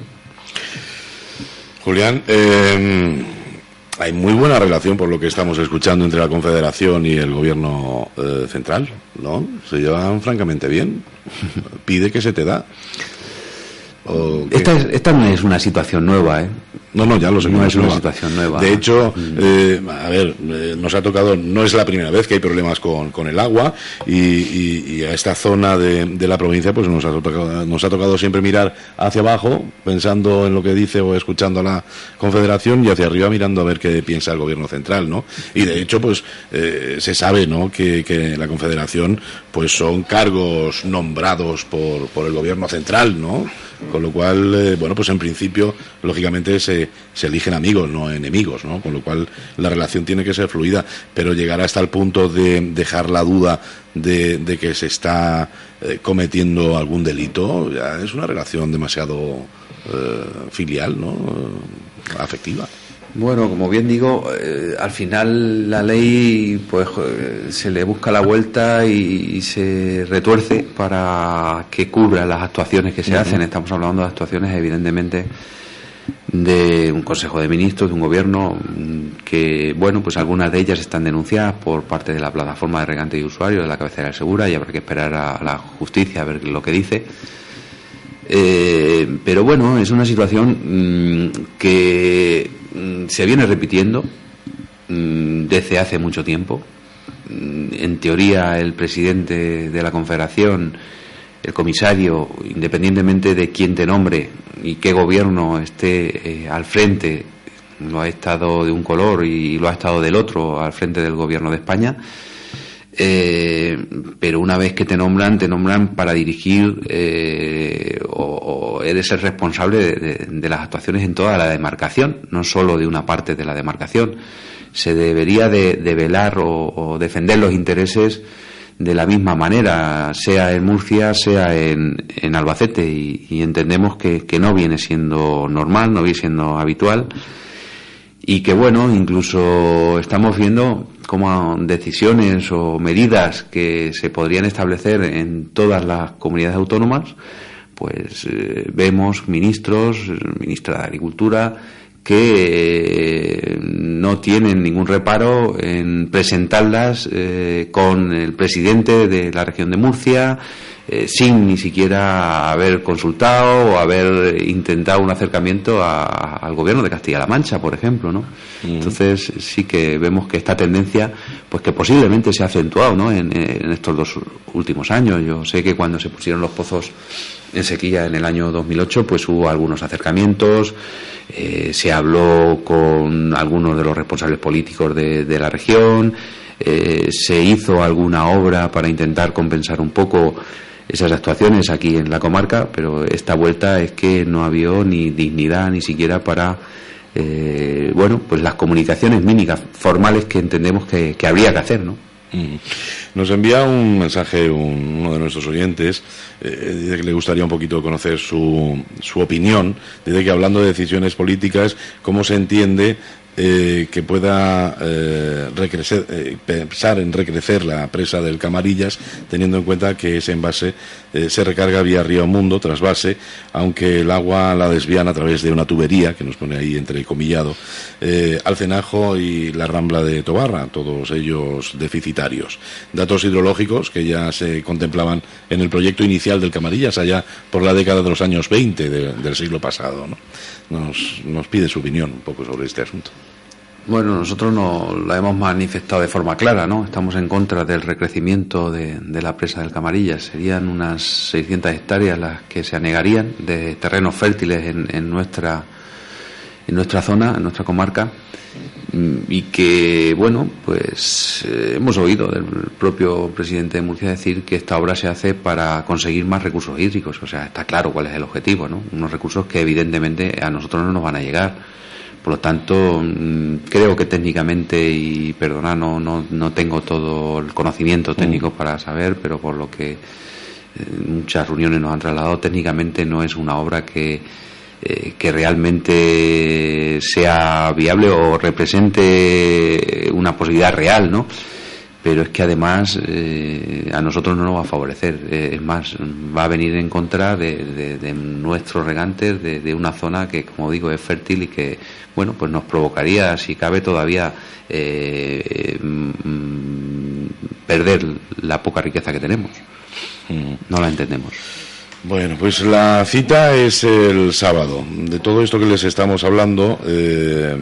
Julián, hay muy buena relación, por lo que estamos escuchando, entre la Confederación y el Gobierno central, ¿no? Se llevan francamente bien. Pide que se te da. Esta no es una situación nueva, ¿eh? No, ya lo sé. No es una situación nueva. De hecho, nos ha tocado, no es la primera vez que hay problemas con el agua, y a esta zona de la provincia pues nos ha tocado siempre mirar hacia abajo, pensando en lo que dice o escuchando a la Confederación, y hacia arriba mirando a ver qué piensa el Gobierno central, ¿no? Y de hecho, pues se sabe, ¿no?, que la Confederación pues son cargos nombrados por el Gobierno central, ¿no? Con lo cual, pues en principio, lógicamente se eligen amigos, no enemigos, ¿no? Con lo cual la relación tiene que ser fluida, pero llegar hasta el punto de dejar la duda de que se está cometiendo algún delito, ya es una relación demasiado filial, ¿no? Afectiva. Bueno, como bien digo, al final la ley pues se le busca la vuelta y se retuerce para que cubra las actuaciones que se hacen. Estamos hablando de actuaciones, evidentemente, de un Consejo de Ministros, de un Gobierno que, bueno, pues algunas de ellas están denunciadas por parte de la plataforma de regantes y usuarios de la cabecera del Segura, y habrá que esperar a la justicia a ver lo que dice. Pero bueno, es una situación que se viene repitiendo desde hace mucho tiempo. En teoría, el presidente de la Confederación, el comisario, independientemente de quién te nombre y qué gobierno esté al frente, lo ha estado de un color y lo ha estado del otro al frente del Gobierno de España. Pero una vez que te nombran para dirigir o eres el responsable de las actuaciones en toda la demarcación, no solo de una parte de la demarcación. Se debería de velar o defender los intereses de la misma manera, sea en Murcia, sea en Albacete, y entendemos que no viene siendo normal, no viene siendo habitual, y que, bueno, incluso estamos viendo como decisiones o medidas que se podrían establecer en todas las comunidades autónomas, pues vemos ministra de Agricultura, que no tienen ningún reparo en presentarlas con el presidente de la región de Murcia, sin ni siquiera haber consultado o haber intentado un acercamiento al gobierno de Castilla-La Mancha, por ejemplo, ¿no? Entonces sí que vemos que esta tendencia, pues que posiblemente se ha acentuado, ¿no?, en estos 2 últimos años. Yo sé que cuando se pusieron los pozos en sequía en el año 2008, pues hubo algunos acercamientos, se habló con algunos de los responsables políticos de la región, se hizo alguna obra para intentar compensar un poco esas actuaciones aquí en la comarca, pero esta vuelta es que no había ni dignidad ni siquiera para pues las comunicaciones mínimas, formales, que entendemos que habría que hacer, ¿no? Nos envía un mensaje uno de nuestros oyentes, dice que le gustaría un poquito conocer su opinión. Dice que, hablando de decisiones políticas, ¿cómo se entiende que pueda pensar en recrecer la presa del Camarillas, teniendo en cuenta que ese envase se recarga vía Río Mundo, trasvase, aunque el agua la desvían a través de una tubería, que nos pone ahí entrecomillado, al Cenajo y la Rambla de Tobarra, todos ellos deficitarios? Datos hidrológicos que ya se contemplaban en el proyecto inicial del Camarillas allá por la década de los años 20 del siglo pasado, ¿no? Nos pide su opinión un poco sobre este asunto. Bueno, nosotros no la hemos manifestado de forma clara, ¿no? Estamos en contra del recrecimiento de la presa del Camarillas. Serían unas 600 hectáreas las que se anegarían de terrenos fértiles en nuestra en nuestra zona, en nuestra comarca, y que, bueno, pues hemos oído del propio presidente de Murcia decir que esta obra se hace para conseguir más recursos hídricos. O sea, está claro cuál es el objetivo, ¿no? Unos recursos que evidentemente a nosotros no nos van a llegar. Por lo tanto, creo que técnicamente, y perdona, no tengo todo el conocimiento técnico para saber, pero por lo que muchas reuniones nos han trasladado, técnicamente no es una obra que realmente sea viable o represente una posibilidad real, ¿no? Pero es que además a nosotros no nos va a favorecer, es más, va a venir en contra de nuestros regantes, de una zona que, como digo, es fértil y que, bueno, pues nos provocaría, si cabe, todavía perder la poca riqueza que tenemos. No la entendemos. Bueno, pues la cita es el sábado. De todo esto que les estamos hablando, se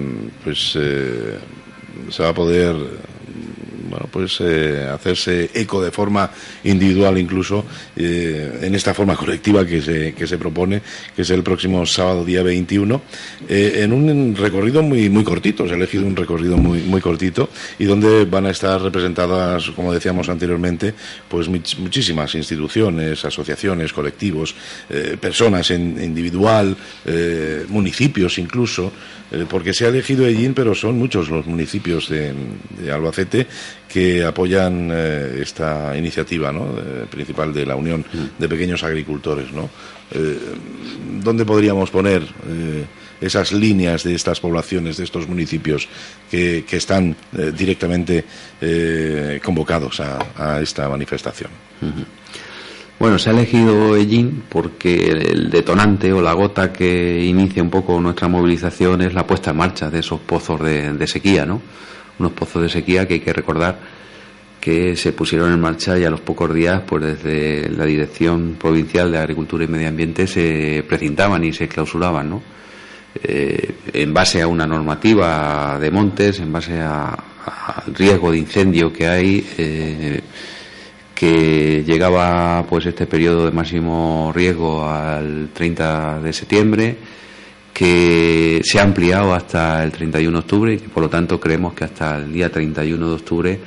va a poder, bueno, pues hacerse eco de forma individual, incluso en esta forma colectiva que se propone, que es el próximo sábado día 21, en un recorrido muy cortito. Se ha elegido un recorrido muy cortito, y donde van a estar representadas, como decíamos anteriormente, pues muchísimas instituciones, asociaciones, colectivos, personas en individual, municipios incluso, porque se ha elegido Ellín, pero son muchos los municipios de Albacete que apoyan esta iniciativa, ¿no?, principal de la Unión de Pequeños Agricultores, ¿no? ¿Dónde podríamos poner esas líneas de estas poblaciones, de estos municipios que están directamente convocados a esta manifestación? Bueno, se ha elegido Ellín porque el detonante o la gota que inicia un poco nuestra movilización es la puesta en marcha de esos pozos de sequía, ¿no? Unos pozos de sequía que hay que recordar que se pusieron en marcha y a los pocos días, pues desde la Dirección Provincial de Agricultura y Medio Ambiente se precintaban y se clausuraban, ¿no? En base a una normativa de montes, en base al riesgo de incendio que hay, que llegaba pues este periodo de máximo riesgo al 30 de septiembre, que se ha ampliado hasta el 31 de octubre y que por lo tanto creemos que hasta el día 31 de octubre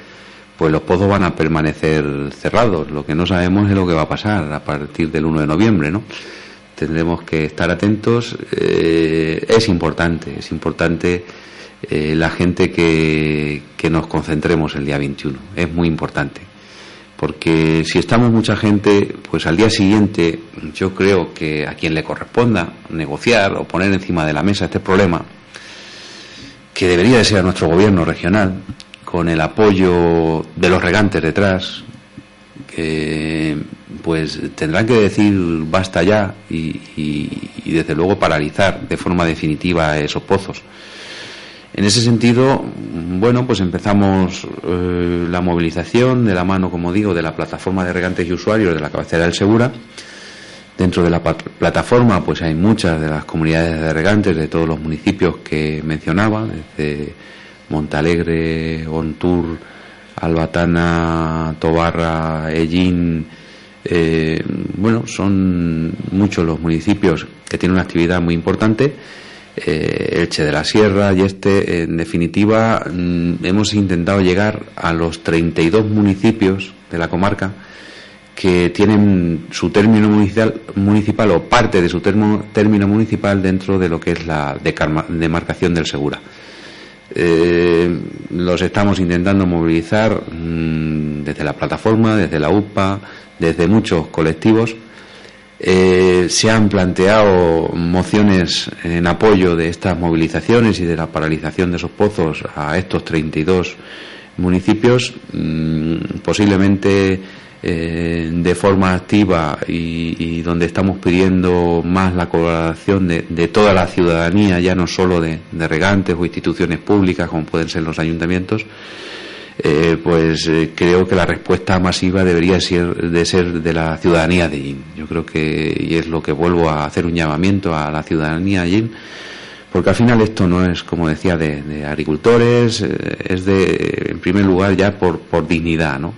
pues los pozos van a permanecer cerrados. Lo que no sabemos es lo que va a pasar a partir del 1 de noviembre, ¿no? Tendremos que estar atentos. Es importante la gente que nos concentremos el día 21. Es muy importante. Porque si estamos mucha gente, pues al día siguiente yo creo que a quien le corresponda negociar o poner encima de la mesa este problema, que debería de ser a nuestro gobierno regional, con el apoyo de los regantes detrás, que pues tendrán que decir basta ya y desde luego paralizar de forma definitiva esos pozos. En ese sentido, bueno, pues empezamos la movilización de la mano, como digo, de la plataforma de regantes y usuarios de la cabecera del Segura. Dentro de la plataforma pues hay muchas de las comunidades de regantes de todos los municipios que mencionaba, desde Montalegre, Ontur, Albatana, Tobarra, Ellín. Bueno, son muchos los municipios que tienen una actividad muy importante. Elche de la Sierra y en definitiva, hemos intentado llegar a los 32 municipios de la comarca que tienen su término municipal o parte de su término municipal dentro de lo que es la demarcación del Segura. Los estamos intentando movilizar desde la plataforma, desde la UPA, desde muchos colectivos. Se han planteado mociones en apoyo de estas movilizaciones y de la paralización de esos pozos a estos 32 municipios, posiblemente de forma activa y donde estamos pidiendo más la colaboración de toda la ciudadanía, ya no solo de regantes o instituciones públicas como pueden ser los ayuntamientos. Creo que la respuesta masiva debería ser de la ciudadanía de Ellín. Yo creo que, y es lo que vuelvo a hacer un llamamiento a la ciudadanía de Ellín, porque al final esto no es, como decía, de agricultores, es en primer lugar ya por dignidad, ¿no?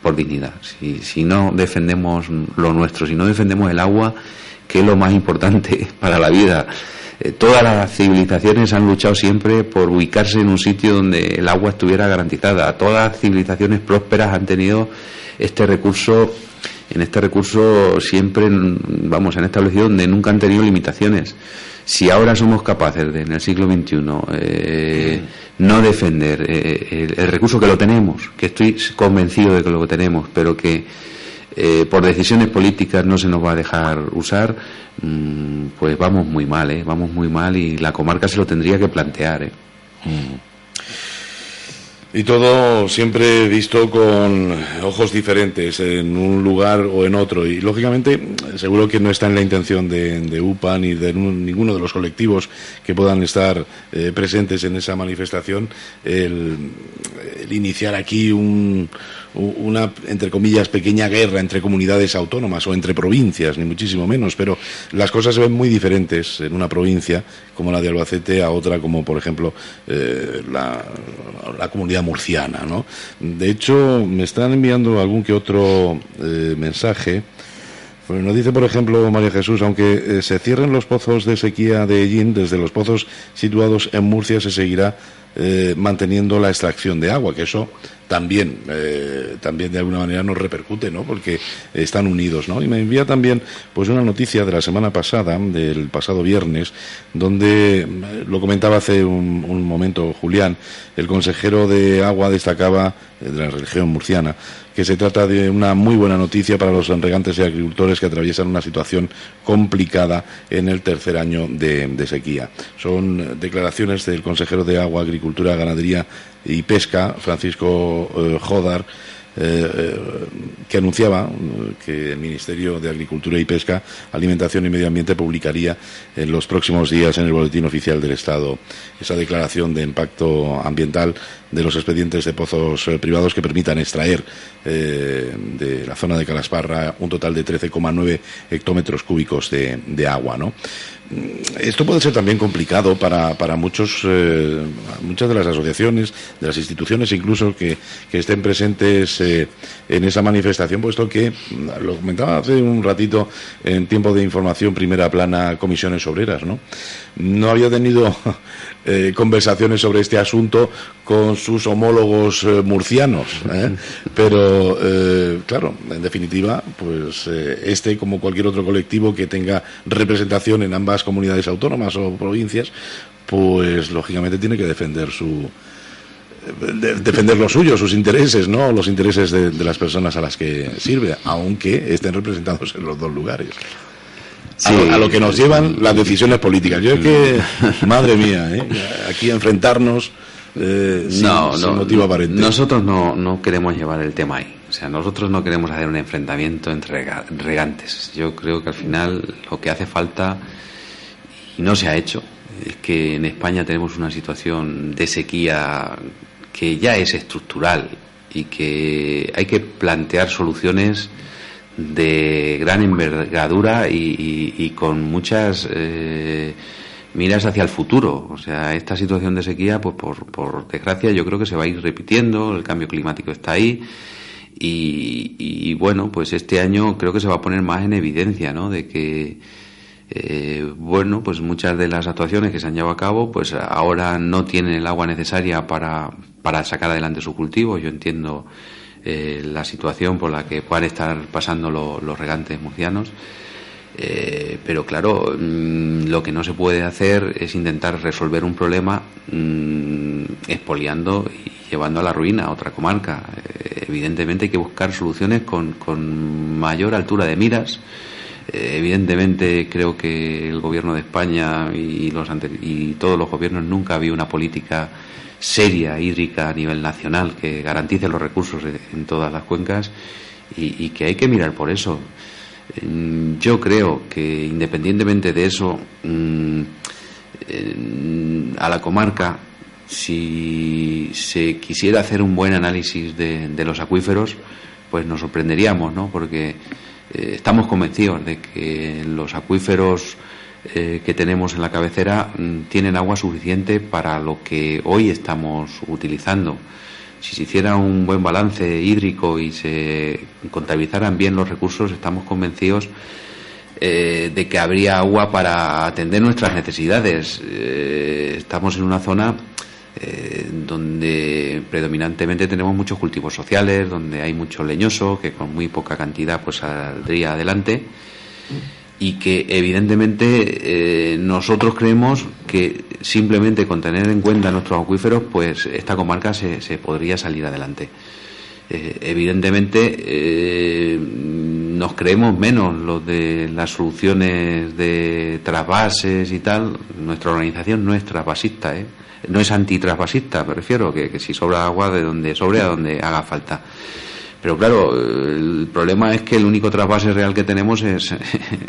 Por dignidad. Si no defendemos lo nuestro, si no defendemos el agua, que es lo más importante para la vida todas las civilizaciones han luchado siempre por ubicarse en un sitio donde el agua estuviera garantizada. Todas las civilizaciones prósperas han tenido este recurso. En este recurso siempre, vamos, han establecido donde nunca han tenido limitaciones. Si ahora somos capaces de, en el siglo XXI, no defender el recurso, que lo tenemos, que estoy convencido de que lo tenemos, pero que por decisiones políticas no se nos va a dejar usar, pues vamos muy mal, vamos muy mal, y la comarca se lo tendría que plantear. Y todo siempre visto con ojos diferentes en un lugar o en otro. Y lógicamente seguro que no está en la intención de UPA ni de ninguno de los colectivos que puedan estar presentes en esa manifestación el iniciar aquí una, entre comillas, pequeña guerra entre comunidades autónomas o entre provincias, ni muchísimo menos, pero las cosas se ven muy diferentes en una provincia como la de Albacete a otra como, por ejemplo, la comunidad murciana, ¿no? De hecho, me están enviando algún que otro mensaje. Pues nos dice, por ejemplo, María Jesús, aunque se cierren los pozos de sequía de Ellín, desde los pozos situados en Murcia se seguirá manteniendo la extracción de agua, que eso también de alguna manera nos repercute, ¿no? Porque están unidos, ¿no? Y me envía también pues una noticia de la semana pasada, del pasado viernes, donde lo comentaba hace un momento Julián, el consejero de agua destacaba, de la región murciana, que se trata de una muy buena noticia para los regantes y agricultores que atraviesan una situación complicada en el tercer año de sequía. Son declaraciones del consejero de Agua, Agricultura, Ganadería y Pesca, Francisco Jodar, que anunciaba que el Ministerio de Agricultura y Pesca, Alimentación y Medio Ambiente publicaría en los próximos días en el Boletín Oficial del Estado esa declaración de impacto ambiental de los expedientes de pozos privados que permitan extraer de la zona de Calasparra un total de 13,9 hectómetros cúbicos de agua, ¿no? Esto puede ser también complicado para muchas de las asociaciones, de las instituciones incluso que estén presentes en esa manifestación, puesto que, lo comentaba hace un ratito en tiempo de información Primera Plana, Comisiones Obreras, no había tenido conversaciones sobre este asunto con sus homólogos murcianos, pero claro, en definitiva, pues como cualquier otro colectivo que tenga representación en ambas comunidades autónomas o provincias, pues lógicamente tiene que defender defender lo suyo, sus intereses, ¿no? Los intereses de las personas a las que sirve, aunque estén representados en los dos lugares. Sí. A lo que nos llevan las decisiones políticas. Yo es que, madre mía, aquí enfrentarnos sin motivo aparente. Nosotros no queremos llevar el tema ahí. O sea, nosotros no queremos hacer un enfrentamiento entre regantes. Yo creo que al final lo que hace falta, y no se ha hecho, es que en España tenemos una situación de sequía que ya es estructural y que hay que plantear soluciones de gran envergadura y con muchas miras hacia el futuro. O sea, esta situación de sequía, pues por desgracia, yo creo que se va a ir repitiendo. El cambio climático está ahí y bueno, pues este año creo que se va a poner más en evidencia, ¿no? De que bueno, pues muchas de las actuaciones que se han llevado a cabo, pues ahora no tienen el agua necesaria para sacar adelante su cultivo. Yo entiendo la situación por la que puedan estar pasando los regantes murcianos, pero claro, lo que no se puede hacer es intentar resolver un problema expoliando y llevando a la ruina a otra comarca. Evidentemente hay que buscar soluciones con mayor altura de miras. Evidentemente creo que el gobierno de España y todos los gobiernos nunca había una política seria hídrica a nivel nacional que garantice los recursos en todas las cuencas y que hay que mirar por eso. Yo creo que independientemente de eso, a la comarca, si se quisiera hacer un buen análisis de los acuíferos, pues nos sorprenderíamos, ¿no? Porque estamos convencidos de que los acuíferos que tenemos en la cabecera tienen agua suficiente para lo que hoy estamos utilizando. Si se hiciera un buen balance hídrico y se contabilizaran bien los recursos, estamos convencidos de que habría agua para atender nuestras necesidades. Estamos en una zona donde predominantemente tenemos muchos cultivos sociales, donde hay mucho leñoso, que con muy poca cantidad pues saldría adelante, y que evidentemente nosotros creemos que simplemente con tener en cuenta nuestros acuíferos, pues esta comarca se podría salir adelante. Evidentemente nos creemos menos los de las soluciones de trasvases y tal. Nuestra organización no es trasvasista, no es antitrasvasista, me refiero, que si sobra agua de donde sobre a donde haga falta. Pero claro, el problema es que el único trasvase real que tenemos es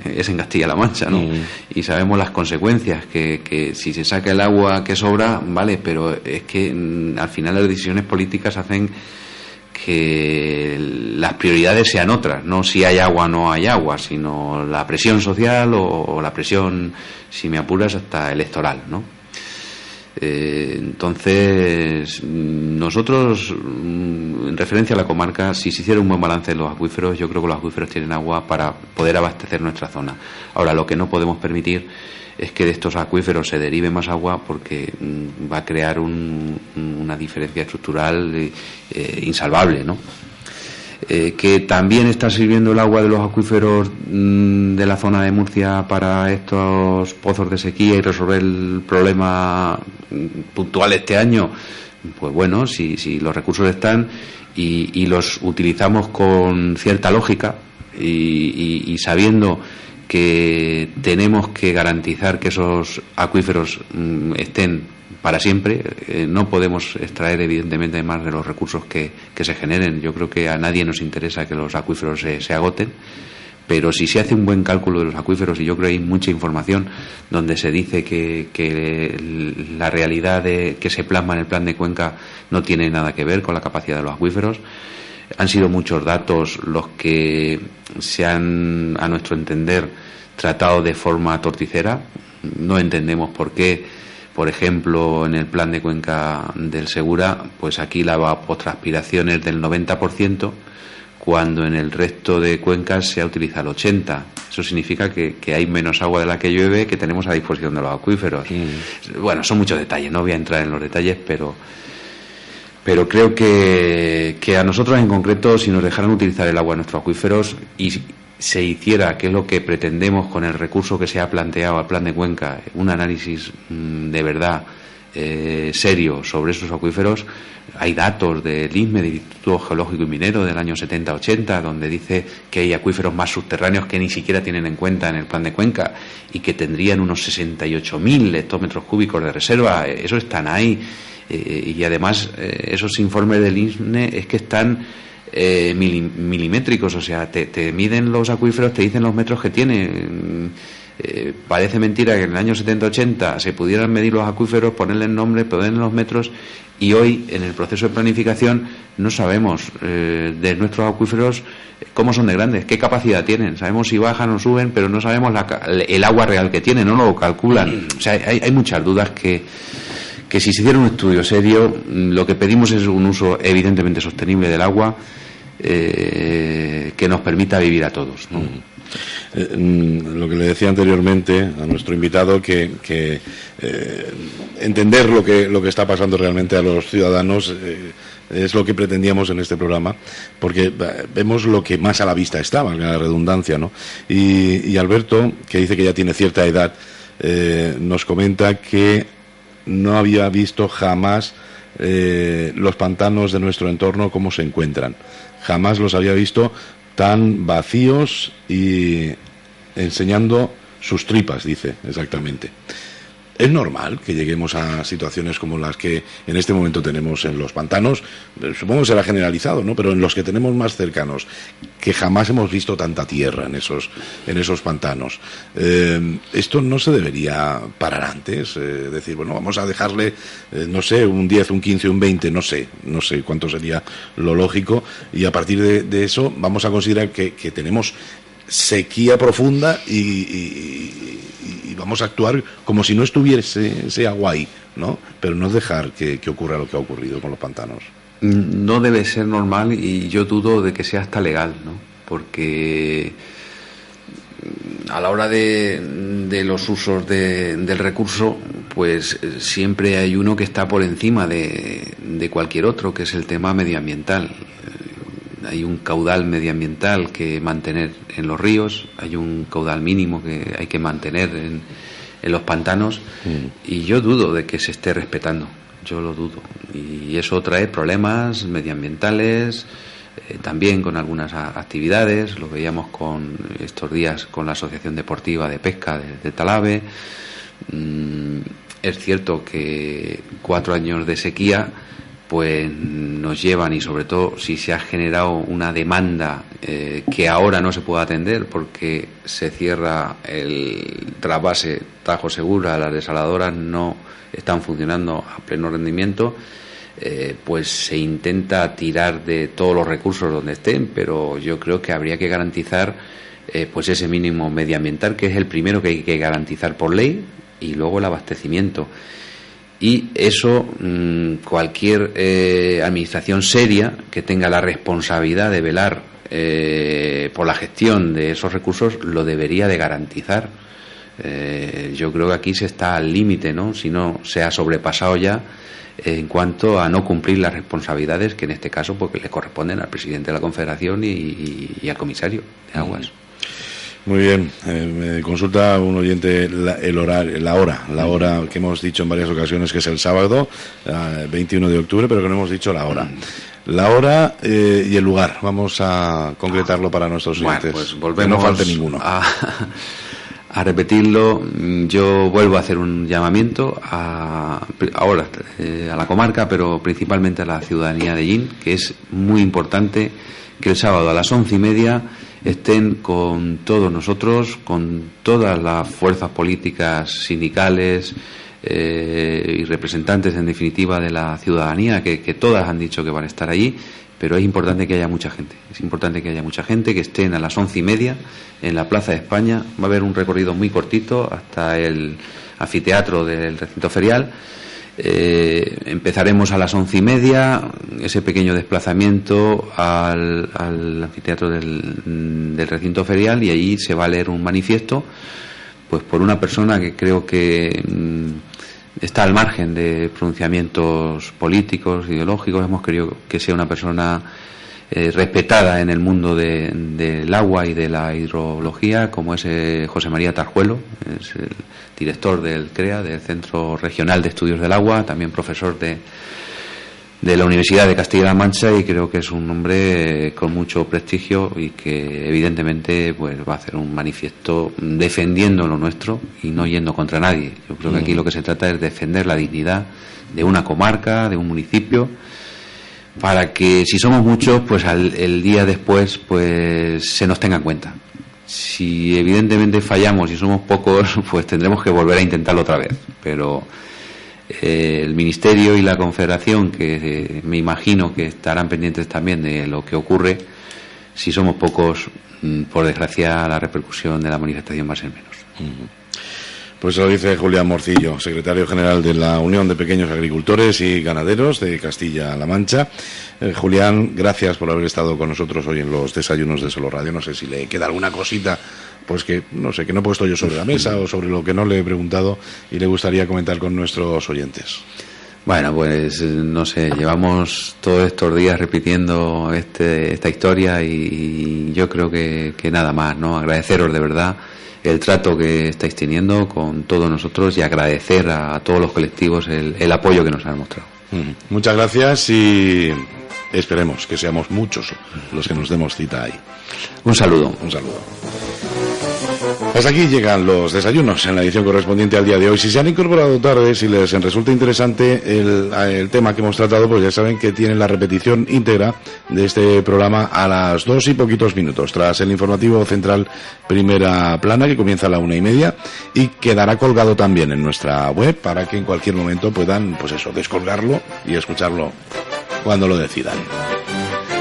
en Castilla-La Mancha, ¿no? Y sabemos las consecuencias, que si se saca el agua que sobra, vale, pero es que al final las decisiones políticas hacen que las prioridades sean otras, no si hay agua o no hay agua, sino la presión social o la presión, si me apuras, hasta electoral, ¿no? Entonces, nosotros, en referencia a la comarca, si se hiciera un buen balance de los acuíferos, yo creo que los acuíferos tienen agua para poder abastecer nuestra zona. Ahora, lo que no podemos permitir es que de estos acuíferos se derive más agua, porque va a crear una diferencia estructural insalvable, ¿no? Que también está sirviendo el agua de los acuíferos de la zona de Murcia para estos pozos de sequía y resolver el problema puntual este año, pues bueno, si los recursos están y los utilizamos con cierta lógica y sabiendo que tenemos que garantizar que esos acuíferos estén para siempre, no podemos extraer evidentemente más de los recursos que se generen. Yo creo que a nadie nos interesa que los acuíferos se agoten, pero si se hace un buen cálculo de los acuíferos, y yo creo que hay mucha información donde se dice que la realidad que se plasma en el plan de Cuenca no tiene nada que ver con la capacidad de los acuíferos. Han sido muchos datos los que se han, a nuestro entender, tratado de forma torticera. No entendemos por qué, por ejemplo, en el plan de Cuenca del Segura, pues aquí la evapotranspiración es del 90%, cuando en el resto de cuencas se utiliza el 80%. Eso significa que hay menos agua de la que llueve que tenemos a disposición de los acuíferos. Bueno, son muchos detalles, no voy a entrar en los detalles, pero creo que a nosotros en concreto, si nos dejaran utilizar el agua en nuestros acuíferos y se hiciera, que es lo que pretendemos con el recurso que se ha planteado al plan de Cuenca, un análisis de verdad serio sobre esos acuíferos. Hay datos del INME, del Instituto Geológico y Minero, del año 70-80, donde dice que hay acuíferos más subterráneos que ni siquiera tienen en cuenta en el plan de Cuenca y que tendrían unos 68.000 hectómetros cúbicos de reserva. Eso están ahí. Y además esos informes del INME es que están milimétricos, o sea, te miden los acuíferos, te dicen los metros que tienen. Parece mentira que en el año 70-80 se pudieran medir los acuíferos, ponerles nombre, ponerles los metros, y hoy en el proceso de planificación no sabemos de nuestros acuíferos cómo son de grandes, qué capacidad tienen. Sabemos si bajan o suben, pero no sabemos el agua real que tienen, no lo calculan. O sea, hay muchas dudas que si se hiciera un estudio serio, lo que pedimos es un uso evidentemente sostenible del agua, que nos permita vivir a todos, ¿no? Lo que le decía anteriormente a nuestro invitado, que entender lo que está pasando realmente a los ciudadanos es lo que pretendíamos en este programa, porque vemos lo que más a la vista está, valga la redundancia, ¿no? Y Alberto, que dice que ya tiene cierta edad, nos comenta que no había visto jamás los pantanos de nuestro entorno cómo se encuentran. Jamás los había visto tan vacíos y enseñando sus tripas, dice exactamente. Es normal que lleguemos a situaciones como las que en este momento tenemos en los pantanos. Supongo que será generalizado, ¿no? Pero en los que tenemos más cercanos, que jamás hemos visto tanta tierra en esos pantanos. Esto no se debería parar antes, decir, bueno, vamos a dejarle, no sé, un 10, un 15, un 20, no sé cuánto sería lo lógico, y a partir de eso vamos a considerar que tenemos sequía profunda y vamos a actuar como si no estuviese ese agua ahí, ¿no? Pero no dejar que ocurra lo que ha ocurrido con los pantanos. No debe ser normal, y yo dudo de que sea hasta legal, ¿no? Porque A la hora de los usos del recurso, pues siempre hay uno que está por encima de cualquier otro, que es el tema medioambiental. Hay un caudal medioambiental que mantener en los ríos, hay un caudal mínimo que hay que mantener en los pantanos, y yo dudo de que se esté respetando, yo lo dudo, y eso trae problemas medioambientales, también con algunas actividades. Lo veíamos con estos días con la Asociación Deportiva de Pesca de Talavera. Es cierto que 4 años de sequía pues nos llevan, y sobre todo si se ha generado una demanda que ahora no se puede atender porque se cierra el trasvase Tajo Segura, las desaladoras no están funcionando a pleno rendimiento, pues se intenta tirar de todos los recursos donde estén, pero yo creo que habría que garantizar pues ese mínimo medioambiental, que es el primero que hay que garantizar por ley, y luego el abastecimiento. Y eso cualquier administración seria que tenga la responsabilidad de velar por la gestión de esos recursos lo debería de garantizar. Yo creo que aquí se está al límite, ¿no? Si no se ha sobrepasado ya en cuanto a no cumplir las responsabilidades que en este caso pues le corresponden al presidente de la Confederación y al comisario de Aguas. Muy bien, me consulta un oyente la hora que hemos dicho en varias ocasiones que es el sábado, 21 de octubre, pero que no hemos dicho la hora. La hora y el lugar, vamos a concretarlo para nuestros oyentes. Bueno, pues volvemos, que no falte ninguno. A repetirlo. Yo vuelvo a hacer un llamamiento ahora a la comarca, pero principalmente a la ciudadanía de Llín, que es muy importante que el sábado a las 11:30 estén con todos nosotros, con todas las fuerzas políticas, sindicales y representantes en definitiva de la ciudadanía, que todas han dicho que van a estar allí, pero es importante que haya mucha gente. Es importante que haya mucha gente, que estén a las 11:30 en la Plaza de España. Va a haber un recorrido muy cortito hasta el anfiteatro del recinto ferial. Empezaremos a las 11:30 ese pequeño desplazamiento al anfiteatro del recinto ferial, y allí se va a leer un manifiesto pues por una persona que creo que está al margen de pronunciamientos políticos, ideológicos. Hemos querido que sea una persona respetada en el mundo del agua y de la hidrología, como es José María Tarjuelo, es el director del CREA, del Centro Regional de Estudios del Agua, también profesor de la Universidad de Castilla-La Mancha, y creo que es un hombre con mucho prestigio y que evidentemente pues va a hacer un manifiesto defendiendo lo nuestro y no yendo contra nadie. Yo creo que aquí lo que se trata es defender la dignidad de una comarca, de un municipio, para que si somos muchos, pues el día después pues se nos tenga en cuenta. Si evidentemente fallamos y somos pocos, pues tendremos que volver a intentarlo otra vez. Pero el Ministerio y la Confederación, que me imagino que estarán pendientes también de lo que ocurre, si somos pocos, por desgracia la repercusión de la manifestación va a ser menos. Pues lo dice Julián Morcillo, secretario general de la Unión de Pequeños Agricultores y Ganaderos de Castilla-La Mancha. Julián, gracias por haber estado con nosotros hoy en los desayunos de Solo Radio. No sé si le queda alguna cosita, pues que no sé, que no he puesto yo sobre la mesa o sobre lo que no le he preguntado y le gustaría comentar con nuestros oyentes. Bueno, pues no sé, llevamos todos estos días repitiendo esta historia y yo creo que nada más, ¿no? Agradeceros de verdad el trato que estáis teniendo con todos nosotros y agradecer a todos los colectivos el apoyo que nos han mostrado. Muchas gracias y esperemos que seamos muchos los que nos demos cita ahí. Un saludo. Un saludo. Hasta aquí llegan los desayunos en la edición correspondiente al día de hoy. Si se han incorporado tarde, si les resulta interesante el tema que hemos tratado, pues ya saben que tienen la repetición íntegra de este programa a las 2 y poquitos minutos, tras el informativo central Primera Plana, que comienza a la 1:30 y quedará colgado también en nuestra web para que en cualquier momento puedan, pues eso, descolgarlo y escucharlo cuando lo decidan.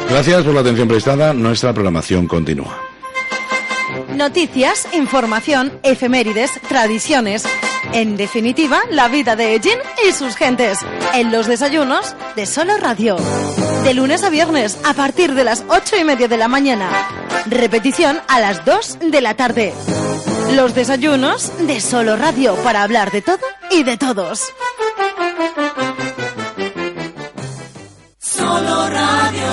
Gracias por la atención prestada. Nuestra programación continúa. Noticias, información, efemérides, tradiciones. En definitiva, la vida de Ellín y sus gentes. En los desayunos de Solo Radio. De lunes a viernes, a partir de las 8:30 de la mañana. Repetición a las 2 de la tarde. Los desayunos de Solo Radio para hablar de todo y de todos. Solo Radio.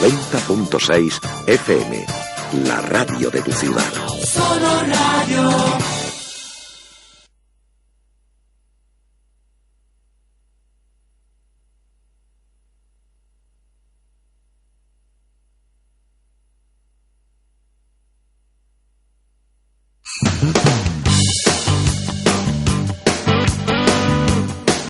90.6 FM, la radio de tu ciudad. Solo Radio.